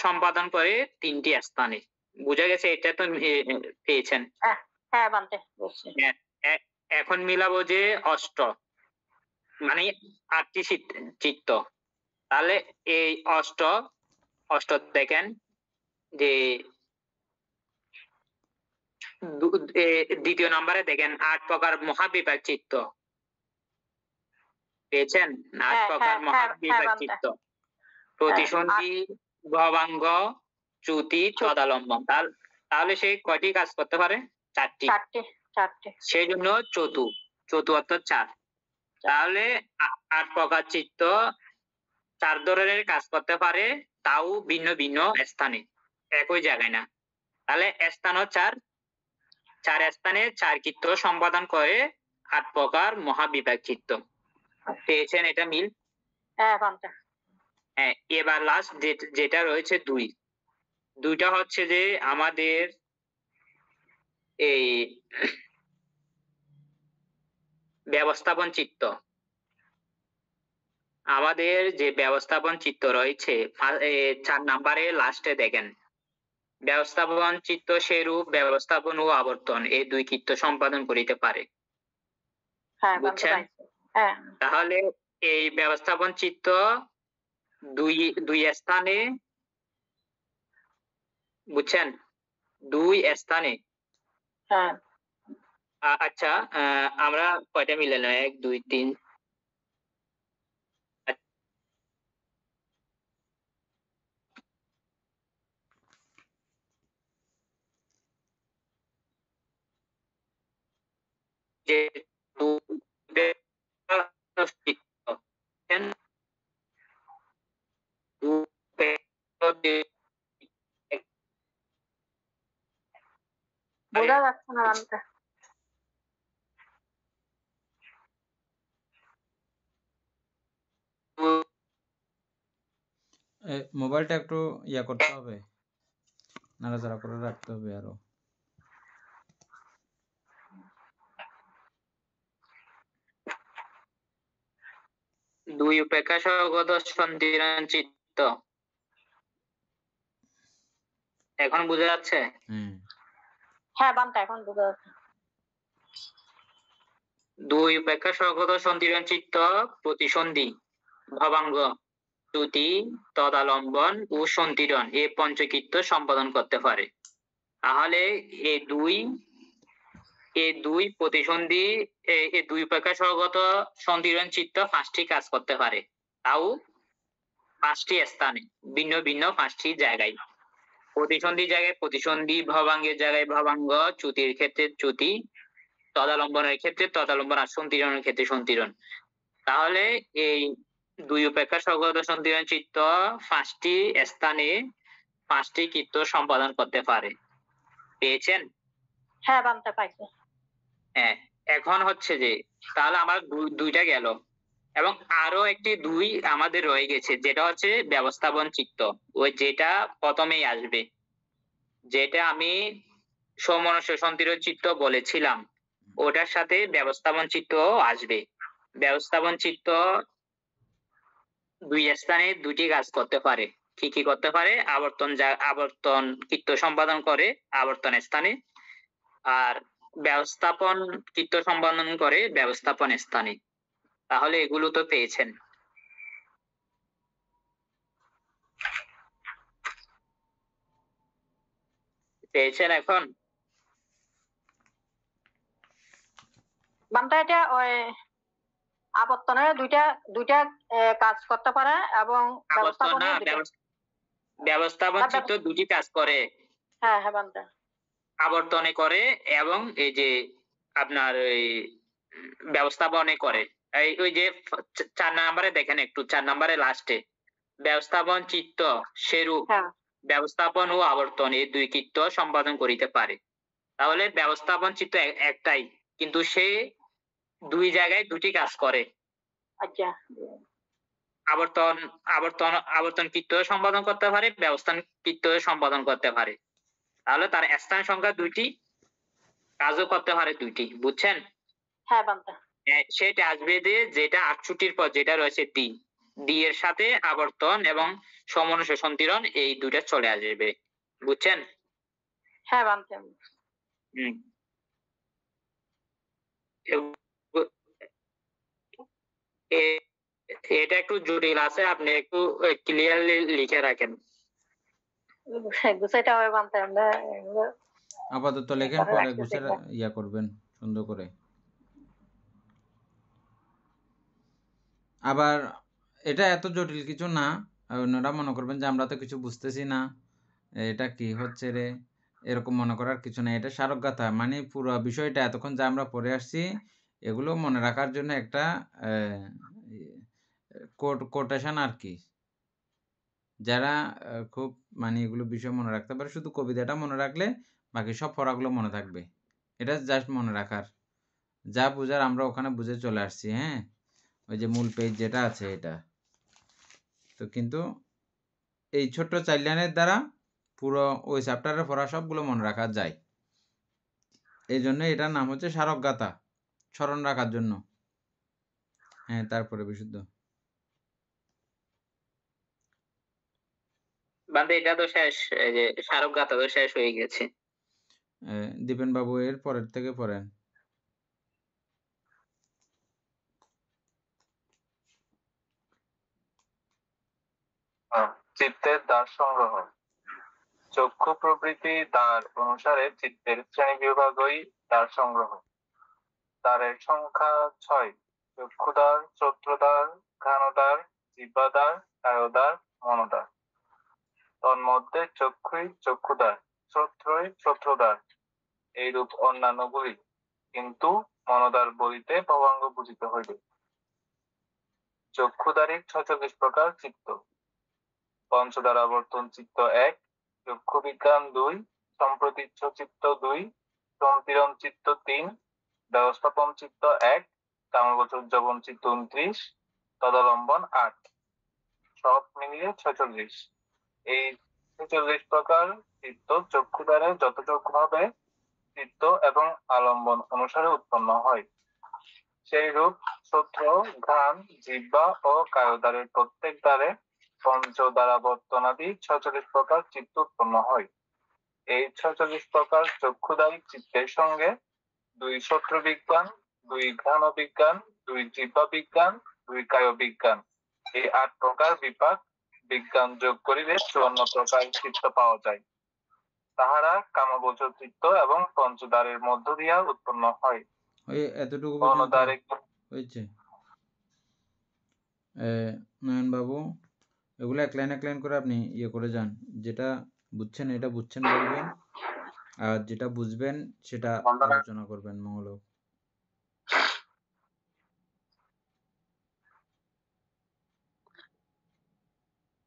সম্পাদন করে 3টি স্থানে। বুঝা গেছে? এটা তো পেয়েছেন। হ্যাঁ হ্যাঁ বান্দা, বুঝছি। হ্যাঁ, এখন মিলাবো যে অষ্ট, মানে 8টি চিত্ত। তাহলে এই অষ্ট দেখেন যে দ্বিতীয় নম্বরে দেখেন 8 প্রকার মহাবিপাক চিত্ত পেয়েছেন। 8 হ্যাঁ প্রকার হ্যাঁ হ্যাঁ হ্যাঁ মহাবিপাক বান্দা। চিত্ত, প্রতিসন্ধি, ভবাঙ্গ, চ্যুতি, তদালম্বন। তাহলে সে কয়টি কাজ করতে পারে? 4টি। চারটে। সেই জন্য চতু অর্থাৎ 4। তাহলে 8 প্রকার চিত্ত 4 ধরনের কাজ করতে পারে, তাও ভিন্ন ভিন্ন স্থানে, একই জায়গায় না। তাহলে স্থানও 4 স্থানে 4 কৃত্য সম্পাদন করে 8 প্রকার মহাবিপাক চিত্ত। পেয়েছেন এটা মিল? হ্যাঁ বান্দা। হ্যাঁ, এবার লাস্ট যেটা রয়েছে 2টা হচ্ছে যে আমাদের এই ব্যবস্থাপন চিত্ত। আমাদের যে ব্যবস্থাপন চিত্ত রয়েছে 4 নাম্বারে লাস্টে দেখেন, ব্যবস্থাপন চিত্ত সেরূপ ব্যবস্থাপন ও আবর্তন এই 2 কৃত্য সম্পাদন করিতে পারে। হ্যাঁ বান্দা বুঝছেন? পাইছি। হ্যাঁ তাহলে এই ব্যবস্থাপন চিত্ত দুই স্থানে, বুঝছেন? 2 স্থানে। হ্যাঁ আচ্ছা, আমরা কয়টা মিলালাম? 1 2 3, যে বোঝা যাচ্ছে না বান্দা। মোবাইলটা একটু ইয়া করতে হবে, নাড়াচাড়া করে রাখতে হবে আরো। দুই উপেক্ষা সহগত সন্ধিরণ চিত্ত। এখন বোঝা যাচ্ছে? হ্যাঁ বান্দা, এখন বোঝা যাচ্ছে। 2 উপেক্ষা সহগত সন্ধিরণ চিত্ত প্রতিসন্ধি, ভবাঙ্গ, চ্যুতি, তদালম্বন ও সন্ধিরণ এই পঞ্চকৃত্য সম্পাদন করতে পারে। তাহলে এই দুই প্রতিসন্ধি, এই 2 উপেক্ষা সহগত সন্ধিরণ চিত্ত 5টি কাজ করতে পারে, তাও 5টি স্থানে, ভিন্ন ভিন্ন 5টি জায়গায়। প্রতিসন্ধি জায়গায় প্রতিসন্ধি, ভবাঙ্গের জায়গায় ভবাঙ্গ, চ্যুতির ক্ষেত্রে চ্যুতি, তদালম্বনের ক্ষেত্রে তদালম্বন, আর সন্ধিরণের ক্ষেত্রে সন্ধিরণ। তাহলে এই 2 উপেক্ষা সহগত সন্ধিরণ চিত্ত 5টি স্থানে 5টি কৃত্য সম্পাদন করতে পারে। পেয়েছেন? হ্যাঁ বান্দা পাইছি। হ্যাঁ, এখন হচ্ছে যে তাহলে আমার 2টা গেল, এবং আরো একটি 2 আমাদের রয়ে গেছে, যেটা হচ্ছে ব্যবস্থাপন চিত্ত। ওই যেটা প্রথমেই আসবে, যেটা আমি সমনস্য সন্ধিরণ চিত্ত বলেছিলাম, ওটার সাথে ব্যবস্থাপন চিত্ত আসবে। ব্যবস্থাপন চিত্ত 2 স্থানে 2টি কাজ করতে পারে। কি কি করতে পারে? আবর্তন কৃত্য সম্পাদন করে আবর্তন স্থানে, আর ব্যবস্থাপন কৃত্য সম্পাদন করে ব্যবস্থাপন স্থানে। তাহলে এগুলো তো পেয়েছেন। এখন বান্দা এটা ওই আবর্তনে দুইটা কাজ করতে পারে এবং ব্যবস্থাপনে ব্যবস্থাপন চিত্ত 2টি কাজ করে। হ্যাঁ হ্যাঁ বান্দা। আবর্তনে করে এবং এই যে আপনার ওই ব্যবস্থাপনে করে। ওই যে 4 নম্বরে দেখেন, একটু 4 নম্বরে লাস্টে ব্যবস্থাপন চিত্ত সেরূপ ব্যবস্থাপন ও আবর্তন এই 2 কৃত্য সম্পাদন করিতে পারে। তাহলে ব্যবস্থাপন চিত্ত একটাই, কিন্তু সে 2 জায়গায় 2টি কাজ করে। আচ্ছা, আবর্তন আবর্তন আবর্তন কৃত্য সম্পাদন করতে পারে, ব্যবস্থান কৃত্য সম্পাদন করতে পারে। তাহলে তার স্থান সংখ্যা 2টি, কাজও করতে পারে 2টি। বুঝছেন? হ্যাঁ বান্তে। সেটা আসবে যেটা 68 পর যেটা রয়েছে ডি, ডি এর সাথে আবর্তন এবং সমনুষ সন্তিরণ এই দুইটা চলে আসবে। বুঝছেন? হ্যাঁ বান্তে। হুম। এটা একটু জটিল আছে, আপনি একটু ক্লিয়ারলি লিখে রাখেন। গুছাইতে হবে বান্তে। আমরা আপাতত লেখেন, পরে গুছে ইয়া করবেন সুন্দর করে। আবার এটা এত জটিল কিছু না, অন্যরা মনে করবেন যে আমরা তো কিছু বুঝতেছি না, এটা কি হচ্ছে রে, এরকম মনে করার কিছু না। এটা স্মারকগাথা, মানে পুরো বিষয়টা এতক্ষণ যা আমরা পড়ে আসছি এগুলো মনে রাখার জন্য একটা কোটেশন আর কি। যারা খুব মানে এগুলো বিষয় মনে রাখতে পারে, শুধু কবিতাটা মনে রাখলে বাকি সব পড়াগুলো মনে থাকবে। এটা জাস্ট মনে রাখার, যা বুঝার আমরা ওখানে বুঝে চলে আসছি। হ্যাঁ, ওই যে মূল পেজ যেটা আছে এটা তো, কিন্তু এই ছোট্ট 4 লাইনের দ্বারা পুরো ওই চ্যাপ্টারের পড়া সবগুলো মনে রাখা যায়। এই জন্য এটার নাম হচ্ছে স্মারকগাথা, স্মরণ রাখার জন্য। হ্যাঁ, তারপরে বিশুদ্ধ বান্দে এটা তো শেষ, এই যে স্মারকগাথা তো শেষ হয়ে গেছে। দীপেন বাবু এর পরের থেকে পড়েন। চিত্তের দ্বার সংগ্রহ। চক্ষু প্রবৃত্তি দ্বার অনুসারে চিত্তের শ্রেণী বিভাগই দ্বার সংগ্রহ। দ্বারের সংখ্যা 6: চক্ষুদ্বার, শ্রোত্রদ্বার, ঘ্রাণদ্বার, জিহ্বাদ্বার, কায়োদ্বার, মনোদ্বার। তন্মধ্যে চক্ষুই চক্ষুদ্বার, শ্রোত্রই শ্রোত্রদ্বার, এইরূপ অন্যান্যগুলি, কিন্তু মনোদ্বার বলিতে ভবাঙ্গ বুঝিতে হইবে। চক্ষুদ্বারের 46 প্রকার চিত্ত: পঞ্চদ্বার আবর্তন চিত্ত 1, চক্ষু বিজ্ঞান 2, সম্প্রতীচ্ছ চিত্ত 2, সম্পীড়ন চিত্ত 3, ব্যবস্থাপন চিত্ত 1, কামগোচর উদ্যাপন চিত্ত 29, তদলম্বন 8, সব মিলিয়ে 46। এই 46 প্রকার চিত্ত চক্ষু দ্বারা যতটুকু ভাবে চিত্ত এবং আলম্বন অনুসারে উৎপন্ন হয়, সেই রূপ শ্রোত্র, ঘ্রাণ, জিহ্বা ও কায়োদ্বারের প্রত্যেক দ্বারে পঞ্চদ্বারাবর্তনাদি 46 প্রকার চিত্ত উৎপন্ন হয়। এই 46 প্রকার চক্ষুদ্বারী চিত্তের সঙ্গে 2 শ্রোত্র বিজ্ঞান, 2 ঘ্রাণ বিজ্ঞান, 2 জিহ্বা বিজ্ঞান, 2 কায় বিজ্ঞান, এই 8 প্রকার বিপাক বিজ্ঞান যোগ করিলে 54 প্রকার চিত্ত পাওয়া যায়। তাহারা কামগোচর চিত্ত এবং পঞ্চদ্বারের মধ্য দিয়া উৎপন্ন হয়। ওই এতটুকু মনোদ্বারে হয়েছে। নয়ন বাবু, এগুলো এক লাইন করে আপনি ইয়ে করে যান, যেটা বুঝছেন এটা বুঝছেন বলবেন, আর যেটা বুঝবেন সেটা আলোচনা করবেন। মঙ্গল হোক।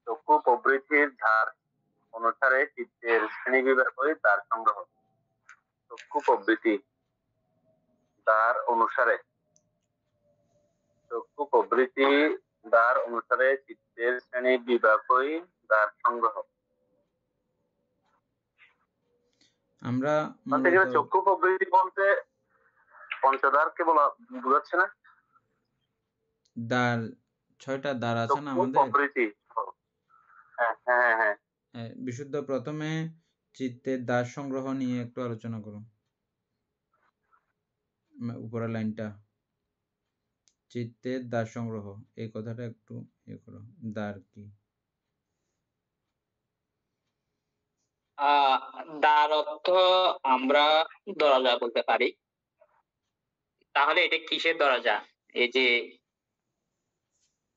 চক্ষু প্রবৃত্তির ধার অনুসারে চিত্তের শ্রেণী বিভাগই দ্বার সংগ্রহ। চক্ষু প্রবৃত্তি দ্বার অনুসারে, চক্ষু প্রবৃত্তি দ্বার অনুসারে চিত্তের শ্রেণী বিভাগই দ্বার সংগ্রহ। আমরা চক্ষু প্রবৃত্তি বলতে পঞ্চদ্বারকে বলা বোঝাচ্ছে না? দ্বার 6টা দ্বার আছে না আমাদের। প্রবৃত্তি, হ্যাঁ হ্যাঁ হ্যাঁ। বিশুদ্ধ, প্রথমে চিত্তের দ্বার সংগ্রহ নিয়ে একটু আলোচনা করুন। উপরের লাইনটা, চিত্তের দ্বার সংগ্রহ, এই কথাটা একটু ইয়ে করো। দ্বার কি? দ্বার অর্থ আমরা দরজা বলতে পারি। তাহলে এটা কিসের দরজা? এই যে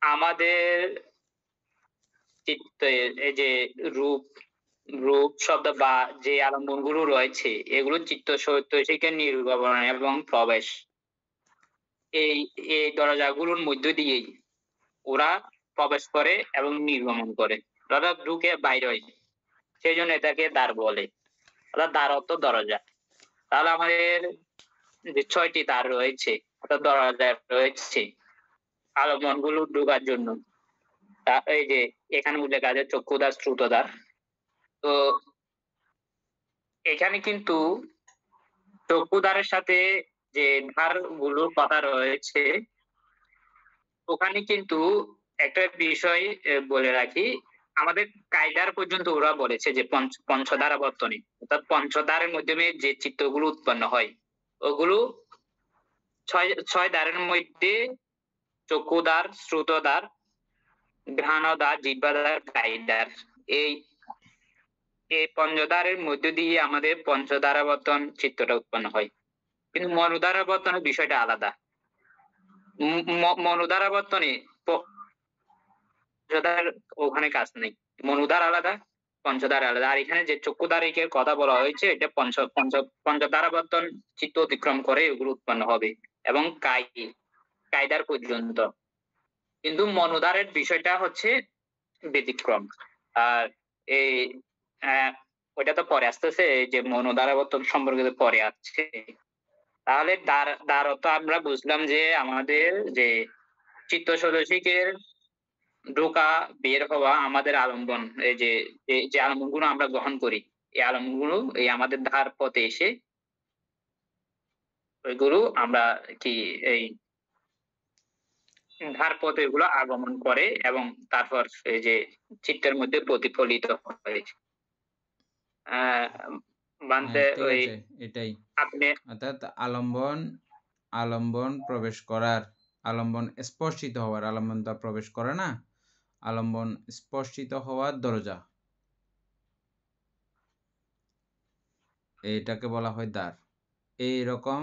আমাদের চিত্তে এই যে রূপ রূপ শব্দ বা যে আলম্বন গুলো রয়েছে, এগুলো চিত্ত থেকে নির্গমন এবং প্রবেশ, এই এই দরজাগুলোর মধ্য দিয়েই ওরা প্রবেশ করে এবং নির্গমন করে, ওরা ঢুকে বাইরে হয়। সেই জন্য এটাকে দ্বার বলে, অর্থাৎ দ্বার অর্থ দরজা। তাহলে আমাদের যে 6টি দ্বার রয়েছে অর্থাৎ দরজা রয়েছে আলম্বন গুলো ঢোকার জন্য, এই যে এখানে উল্লেখ আছে চক্ষুদার শ্রুতদার। তো এখানে কিন্তু চক্ষুদারের সাথে যে ধার গুলোর কথা রয়েছে, ওখানে কিন্তু একটা বিষয় বলে রাখি, আমাদের কায়দার পর্যন্ত ওরা বলেছে যে পঞ্চধারা বর্তনী, অর্থাৎ পঞ্চধারের মাধ্যমে যে চিত্রগুলো উৎপন্ন হয় ওগুলো ছয় দ্বারের মধ্যে চক্ষুদার, শ্রুতদার, ঘ্রাণদার, জিহ্বাদার, কায়দার, এই এই পঞ্চধারের মধ্য দিয়ে আমাদের পঞ্চধারাবর্তন চিত্রটা উৎপন্ন হয়। কিন্তু মনোধারাবর্তনের বিষয়টা আলাদা। মনোধারাবর্তনে পঞ্চধার ওখানে কাজ নেই, মনোধার আলাদা, পঞ্চধার আলাদা। আর এখানে যে চক্ষুধারিকের কথা বলা হয়েছে এটা পঞ্চধারাবর্তন চিত্ত অতিক্রম করে এগুলো উৎপন্ন হবে এবং কায়দার পর্যন্ত। কিন্তু মনোধারের বিষয়টা হচ্ছে ব্যতিক্রম। আর এই ওইটা তো পরে আসতেছে, যে মনোধারাবর্তন সম্পর্কে পরে আসছে। তাহলে দ্বার তো আমরা বুঝলাম যে আমাদের যে চিত্ত সদসিকের ঢোকা বের হওয়া আমাদের আলম্বন, এই যে আলম্বন গুলো আমরা গ্রহণ করি, এই আলম্বন গুলো এই আমাদের ধার পথে এসে ওইগুলো আমরা কি এই ধার পথে এগুলো আগমন করে এবং তারপর এই যে চিত্তের মধ্যে প্রতিফলিত হয়। বানতে ঠিক ওই আছে, এটাই আপনি অর্থাৎ আলম্বন প্রবেশ করার, আলম্বন স্পর্শিত হওয়ার, আলম্বন তো প্রবেশ করে না, আলম্বন স্পর্শিত হওয়ার দরজা, এটাকে বলা হয় দ্বার। এইরকম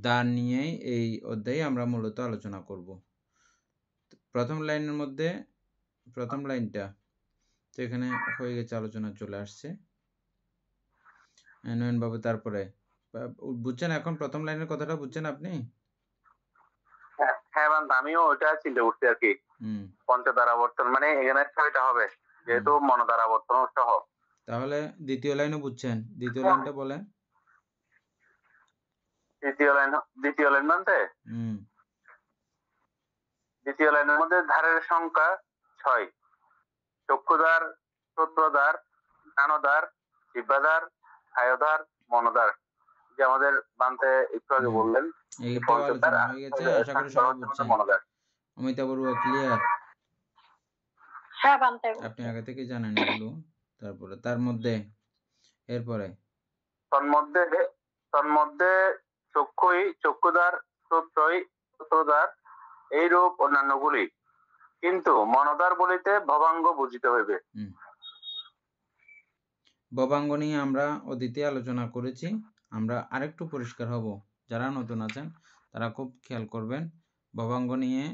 দ্বার নিয়েই এই অধ্যায়ে আমরা মূলত আলোচনা করব। প্রথম লাইনের মধ্যে প্রথম লাইনটা তো এখানে হয়ে গেছে, আলোচনা চলে আসছে নয়ন বাবু। তারপরে বুঝছেন এখন প্রথম লাইনের কথাটা বুঝছেন আপনি? হ্যাঁ বান্ধব, আমিও ওটা চিন্তা করছি আর কি। পঞ্চধারাবর্তন মানে এখানে ছয়টা হবে যেহেতু মনোধারাবর্তন সহ। তাহলে দ্বিতীয় লাইনও বুঝছেন? দ্বিতীয় লাইনটা বলেন। দ্বিতীয় লাইন মানতে দ্বিতীয় লাইনের মধ্যে ধারের সংখ্যা 6। চক্ষুদার, শ্রোত্রদার, ঘ্রাণদার, জিহ্বাদার, কায়দার, মনোদার, যে আমাদের বানতে একটু আগে বললেন। এইটাও আলোচনা হয়ে গেছে, আশা করি সবাই বুঝছেন। অমিতা বড়ুয়া ক্লিয়ার? হ্যাঁ বানতে, আপনি আগে থেকে জানেন এগুলো। তারপরে তার মধ্যে এরপরে তন্মধ্যে চক্ষুদার, শ্রোত্রদার এইরূপ অন্যান্যগুলি, কিন্তু মনোদার বলিতে ভবাঙ্গ বুঝিতে হইবে। ভবাঙ্গ নিয়ে আমরা অতীতে আলোচনা করেছি। আমরা আরেকটু পরিষ্কার হব, যারা নতুন আছেন তারা খুব খেয়াল করবেন। ভবাঙ্গ নিয়ে,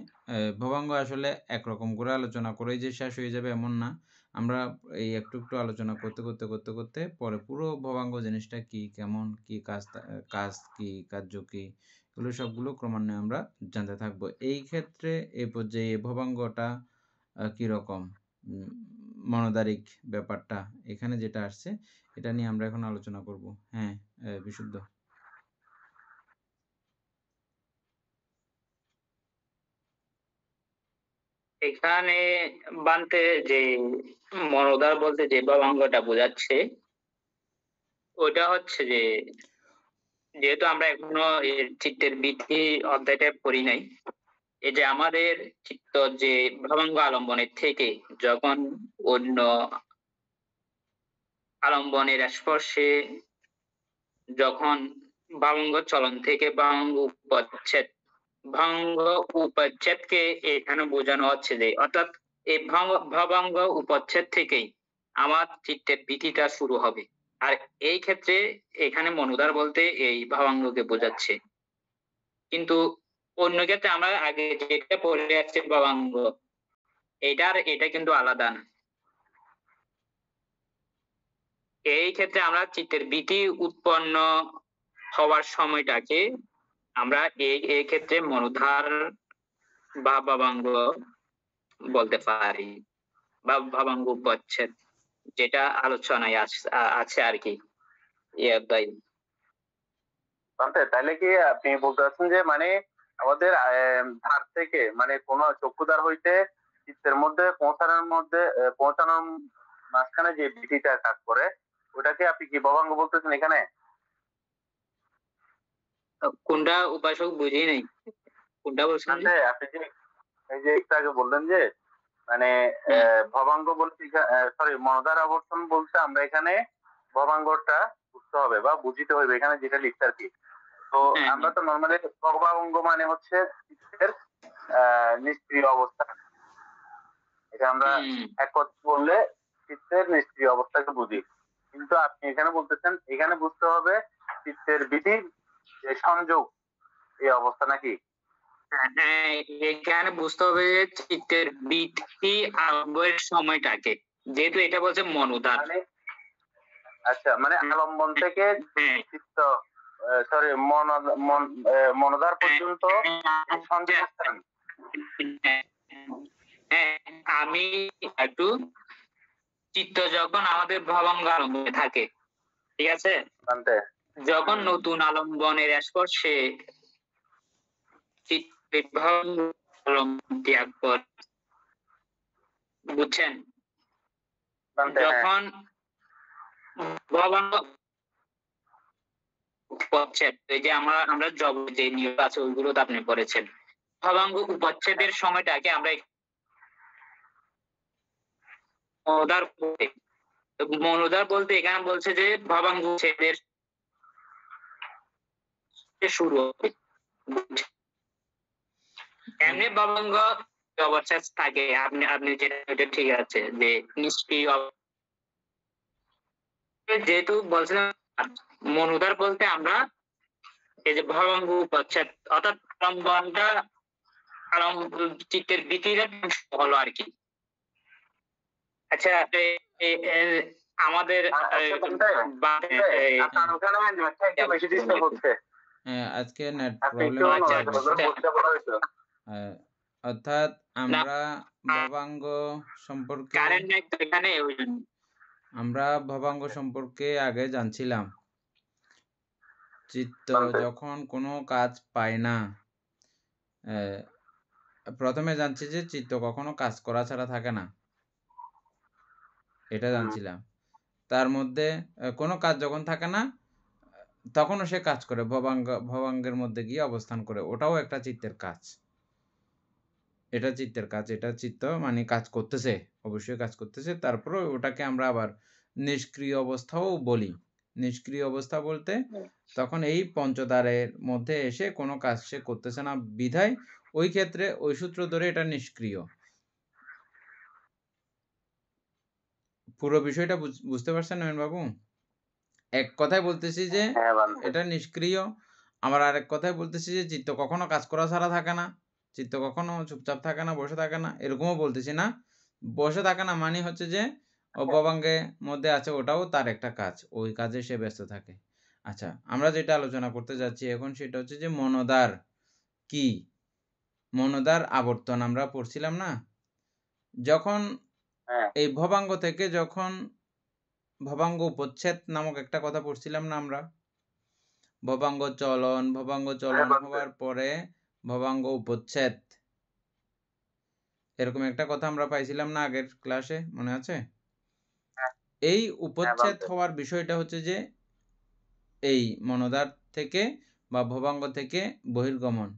ভবাঙ্গ আসলে একরকম করে আলোচনা করে যে শেষ হয়ে যাবে এমন না। আমরা এই একটু একটু আলোচনা করতে করতে করতে করতে পরে পুরো ভবাঙ্গ জিনিসটা কি, কেমন, কি কাজ কি, কার্য কি, এগুলো সবগুলো ক্রমান্বয়ে আমরা জানতে থাকবো। এই ক্ষেত্রে এই পর্যায়ে ভবাঙ্গটা কিরকম, মনোদারিক ব্যাপারটা এখানে যেটা আসছে এটা নিয়ে আমরা এখন আলোচনা করব। হ্যাঁ বিশুদ্ধ। এখানে বানতে যে মনোধার বলতে যে ভবাঙ্গটা বোঝাচ্ছে ওটা হচ্ছে যে, যেহেতু আমরা এখনো চিত্তের বিধি অধ্যায়টা পড়ি নাই, এই যে আমাদের চিত্ত যে ভবাঙ্গ আলম্বনের থেকে যখন অন্য আলম্বনের স্পর্শে যখন ভবাঙ্গ চলন থেকে ভঙ্গ উপচ্ছেদকে এখানে বোঝানো হচ্ছে যে, অর্থাৎ এই ভবাঙ্গ উপচ্ছেদ থেকেই আমার চিত্তের বিধিটা শুরু হবে। আর এই ক্ষেত্রে এখানে মনোধার বলতে এই ভবাঙ্গকে বোঝাচ্ছে। কিন্তু অন্য ক্ষেত্রে আমরা আগে যেটা পড়ে আসছে ভবাঙ্গ, এটা কিন্তু আলাদা না। এই ক্ষেত্রে আমরা চিত্তের বিধি উৎপন্ন হওয়ার সময়টাকে আমরা এই ক্ষেত্রে মনোধার বা ভবাঙ্গ বলতে পারি, বা ভবাঙ্গ উপচ্ছেদ, যেটা আলোচনায় আছে আর কি এই অধ্যায়। তাহলে কি আপনি বলতে চাচ্ছেন যে মানে আমাদের ধার থেকে মানে কোন চক্ষুদার হইতে চিত্তের মধ্যে পৌঁছানোর মাঝখানে যে বিধিটা কাজ করে ওটাকে আপনি কি ভবাঙ্গ বলতেছেন এখানে? কোনটা উপাসক বুঝি নাই, কোনটা বলছেন? আপনি যে এই যে একটু আগে বললেন যে মানে ভবাঙ্গ বলতে সরি মনদার আবর্তন বলতে আমরা এখানে ভবাঙ্গটা বুঝতে হবে বা বুঝিতে হবে এখানে যেটা লিখতে আর কি। তো আমরা তো নর্মালি ভবাঙ্গ মানে হচ্ছে চিত্তের নিষ্ক্রিয় অবস্থা, এটা আমরা এক কথা বললে চিত্তের নিষ্ক্রিয় অবস্থাকে বুঝি। কিন্তু আপনি এখানে বলতেছেন এখানে বুঝতে হবে চিত্তের বিধির যে সংযোগ এই অবস্থা নাকি? হ্যাঁ, এখানে বুঝতে হবে যে চিত্তের বৃদ্ধি আরম্ভের সময়টাকে, যেহেতু এটা বলছে মনোদার। আচ্ছা, মানে আলম্বন থেকে চিত্ত সরি মনোদার পর্যন্ত আমি একটু চিত্ত যখন আমাদের ভবাঙ্গ আলম্বনে থাকে, ঠিক আছে, যখন নতুন আলম্বনের স্পর্শে চিত্তের ভবাঙ্গ ত্যাগ করে, বুঝছেন? যখন ভবাঙ্গ উপচ্ছেদ, এই যে আমরা জগৎ যে নিয়ম আছে ওইগুলো তো আপনি পড়েছেন, ভবাঙ্গ উপচ্ছেদের সময়টাকে আমরা মনোদার বলতে এখানে বলছে যে ভবাঙ্গ উচ্ছেদের শুরু হবে। এমনি ভবাঙ্গ অবস্থা থাকে, আপনি যেটা ঠিক আছে যে নিষ্ক্রিয়, যেহেতু বলছিলাম মনোদার বলতে আমরা এই যে ভবাঙ্গ উপচ্ছেদ অর্থাৎ আলম্বনটা চিত্তের ভিত্তিটা হলো আর কি। আচ্ছা, আমাদের আজকে নেট প্রবলেম অর্থাৎ আমরা ভবাঙ্গ সম্পর্কে আগে জানছিলাম চিত্ত যখন কোনো কাজ পায় না, প্রথমে জানছি যে চিত্ত কখনো কাজ করা ছাড়া থাকে না, এটা জানছিলাম। তার মধ্যে কোনো কাজ যখন থাকে না তখনও সে কাজ করে, ভবাঙ্গের মধ্যে গিয়ে অবস্থান করে, ওটাও একটা চিত্তের কাজ। এটা চিত্তের কাজ, এটা চিত্ত মানে কাজ করতেছে, অবশ্যই কাজ করতেছে। তারপরে ওটাকে আমরা আবার নিষ্ক্রিয় অবস্থাও বলি। নিষ্ক্রিয় অবস্থা বলতে তখন এই পঞ্চদ্বারের মধ্যে এসে কোনো কাজ সে করতেছে না বিধায় ওই ক্ষেত্রে ওই সূত্র ধরে এটা নিষ্ক্রিয়। পুরো বিষয়টা বুঝতে পারছেন নয়ন বাবু? এক কথায় বলতেছি যে এটা নিষ্ক্রিয়, আবার আরেক কথায় বলতেছি যে চিত্ত কখনো কাজ করা ছাড়া থাকে না, চিত্ত কখনো চুপচাপ থাকে না, বসে থাকে না, এরকমও বলতেছি না। বসে থাকে না মানে হচ্ছে যে ভবাঙ্গের মধ্যে আছে, ওটাও তার একটা কাজ, ওই কাজে সে ব্যস্ত থাকে। আচ্ছা, আমরা যেটা আলোচনা করতে যাচ্ছি এখন সেটা হচ্ছে যে মনোদার কি, মনোদার আবর্তন আমরা পড়ছিলাম না, যখন এই ভবাঙ্গ থেকে যখন ভবাঙ্গ উপচ্ছেদ নামক একটা কথা পড়ছিলাম না আমরা, ভবাঙ্গ চলন হওয়ার পরে ভবাঙ্গ উপচ্ছেদ, এরকম একটা কথা আমরা পাইছিলাম না আগের ক্লাসে, মনে আছে? এই উপচ্ছেদ হওয়ার বিষয়টা হচ্ছে যে এই মনোদার থেকে বা ভবাঙ্গ থেকে বহির্গমন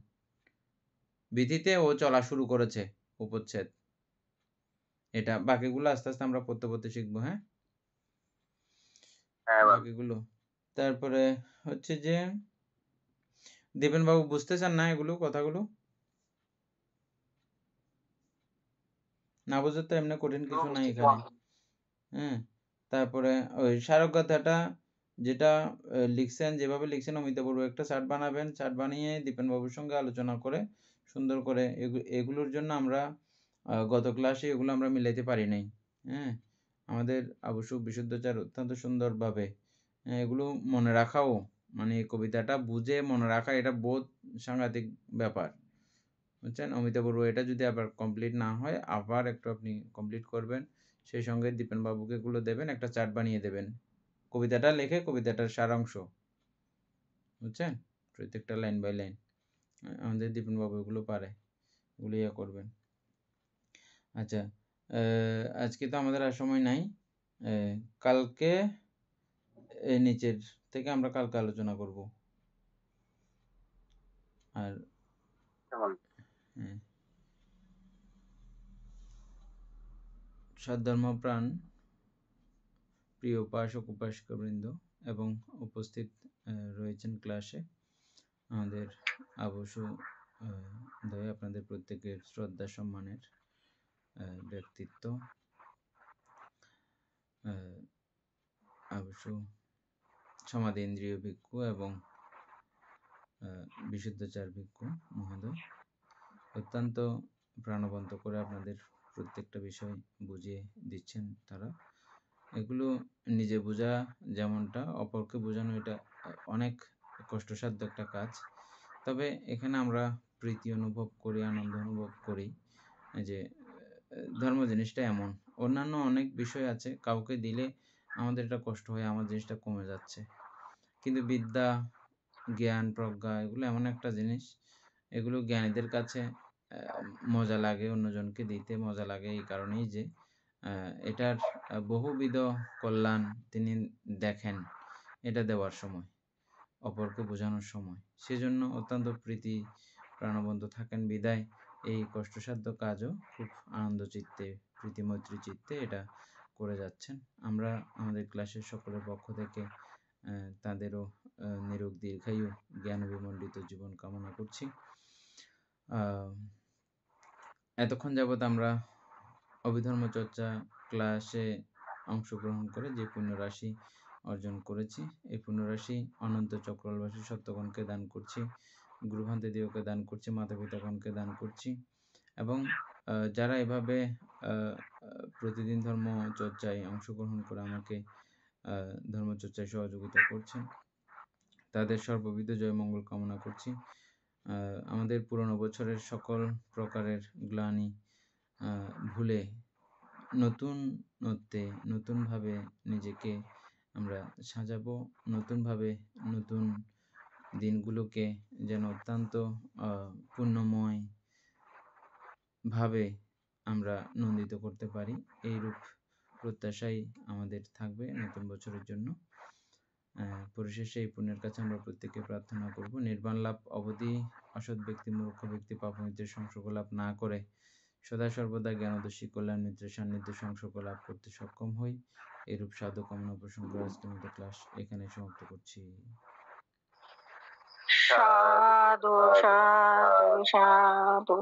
বিধিতে ও চলা শুরু করেছে, উপচ্ছেদ। এটা বাকিগুলো আস্তে আস্তে আমরা পড়তে শিখবো। হ্যাঁ, বাকিগুলো তারপরে হচ্ছে যে দীপেন বাবু বুঝতেছেন না এগুলো কথাগুলো? না বুঝতে তো এমনি কঠিন কিছু নাই এখানে। হ্যাঁ, তারপরে ওই স্মারক গাথাটা যেটা লিখছেন, যেভাবে লিখছেন অমিতা বড়ু একটা চার্ট বানাবেন, চার্ট বানিয়ে দীপেন বাবুর সঙ্গে আলোচনা করে সুন্দর করে এগুলোর জন্য আমরা গত ক্লাসে এগুলো আমরা মিলাইতে পারি নাই। হ্যাঁ, আমাদের অবশ্য বিশুদ্ধচার অত্যন্ত সুন্দরভাবে এগুলো মনে রাখাও, মানে এই কবিতাটা বুঝে মনে রাখা, এটা বহুত সাংঘাতিক ব্যাপার, বুঝছেন? অমিতা বড়ু এটা যদি আবার কমপ্লিট না হয় আবার একটু আপনি কমপ্লিট করবেন, সেই সঙ্গে দীপেন বাবুকে এগুলো দেবেন, একটা চার্ট বানিয়ে দেবেন, কবিতাটা লিখে কবিতাটার সারাংশ, বুঝছেন? প্রত্যেকটা লাইন বাই লাইন। আমাদের দীপেন বাবু এগুলো পারে, এগুলো ইয়ে করবেন। আচ্ছা, আজকে তো আমাদের আর সময় নাই। কালকে এই নিচের থেকে আমরা কালকে আলোচনা করব। আর কেমন? হ্যাঁ, সদ্ধর্মপ্রাণ প্রিয় উপাসক উপাসিকাবৃন্দ এবং উপস্থিত রয়েছেন ক্লাসে আমাদের আবশু দয় আপনাদের প্রত্যেকের শ্রদ্ধা সম্মানের ব্যক্তিত্ব আবশু সমাধি ইন্দ্রিয় ভিক্ষু এবং বিশুদ্ধচার ভিক্ষু মহোদয় অত্যন্ত প্রাণবন্ত করে আপনাদের প্রত্যেকটা বিষয় বুঝিয়ে দিচ্ছেন তারা। এগুলো নিজে বোঝা যেমনটা, অপরকে বোঝানো এটা অনেক কষ্টসাধ্য একটা কাজ। তবে এখানে আমরা প্রীতি অনুভব করি, আনন্দ অনুভব করি যে ধর্ম জিনিসটা এমন। অন্যান্য অনেক বিষয় আছে, কাউকে দিলে আমাদের এটা কষ্ট হয়, আমার জিনিসটা কমে যাচ্ছে। কিন্তু বিদ্যা, জ্ঞান, প্রজ্ঞা এগুলো এমন একটা জিনিস, এগুলো জ্ঞানীদের কাছে মজা লাগে, অন্যজনকে দিতে মজা লাগে এই কারণেই যে এটার বহুবিধ কল্যাণ তিনি দেখেন এটা দেওয়ার সময়, অপরকে বোঝানোর সময়। সেজন্য অত্যন্ত প্রীতি প্রাণবন্ত থাকেন বিদায় এই কষ্টসাধ্য কাজও খুব আনন্দ চিত্তে, প্রীতিমৈত্রী চিত্তে এটা করে যাচ্ছেন। আমরা আমাদের ক্লাসের সকলের পক্ষ থেকে তাদেরও নিরোগ দীর্ঘায়ু, জ্ঞান বিমণ্ডিত জীবন কামনা করছি। এতক্ষণ যাবৎ আমরা অভিধর্ম চর্চা ক্লাসে অংশগ্রহণ করে যে পুণ্যরাশি অর্জন করেছি, এই পুণ্যরাশি অনন্ত চক্রবাসী সত্যগণকে দান করছি, গুরুভান্তেদিওকে দান করছি, মাতা পিতাগণকে দান করছি এবং যারা এভাবে প্রতিদিন ধর্ম চর্চায় অংশগ্রহণ করে আমাকে ধর্মচর্চায় সহযোগিতা করছেন, তাদের সর্ববিধ জয় মঙ্গল কামনা করছি। আমাদের পুরনো বছরের সকল প্রকারের গ্লানি ভুলে নতুনত্বে, নতুনভাবে নিজেকে আমরা সাজাবো, নতুনভাবে নতুন দিনগুলোকে যেন অত্যন্ত পুণ্যময় ভাবে আমরা নন্দিত করতে পারি, এইরূপ প্রত্যাশাই আমাদের থাকবে নতুন বছরের জন্য। পরিশেষে এই পুণ্যের কাছে আমরা প্রত্যেকে প্রার্থনা করব নির্বাণ লাভ অবধি অসৎ ব্যক্তি, মূর্খ ব্যক্তি পাপমিত্রের সংসর্গ লাভ না করে সদা সর্বদা জ্ঞানদর্শী কল্যাণ মিত্রের সান্নিধ্য সংসর্গ লাভ করতে সক্ষম হই, এরূপ সাধু কামনা পোষণ করে আজকের মতো ক্লাস এখানে সমাপ্ত করছি। সাধু সাধু সাধু।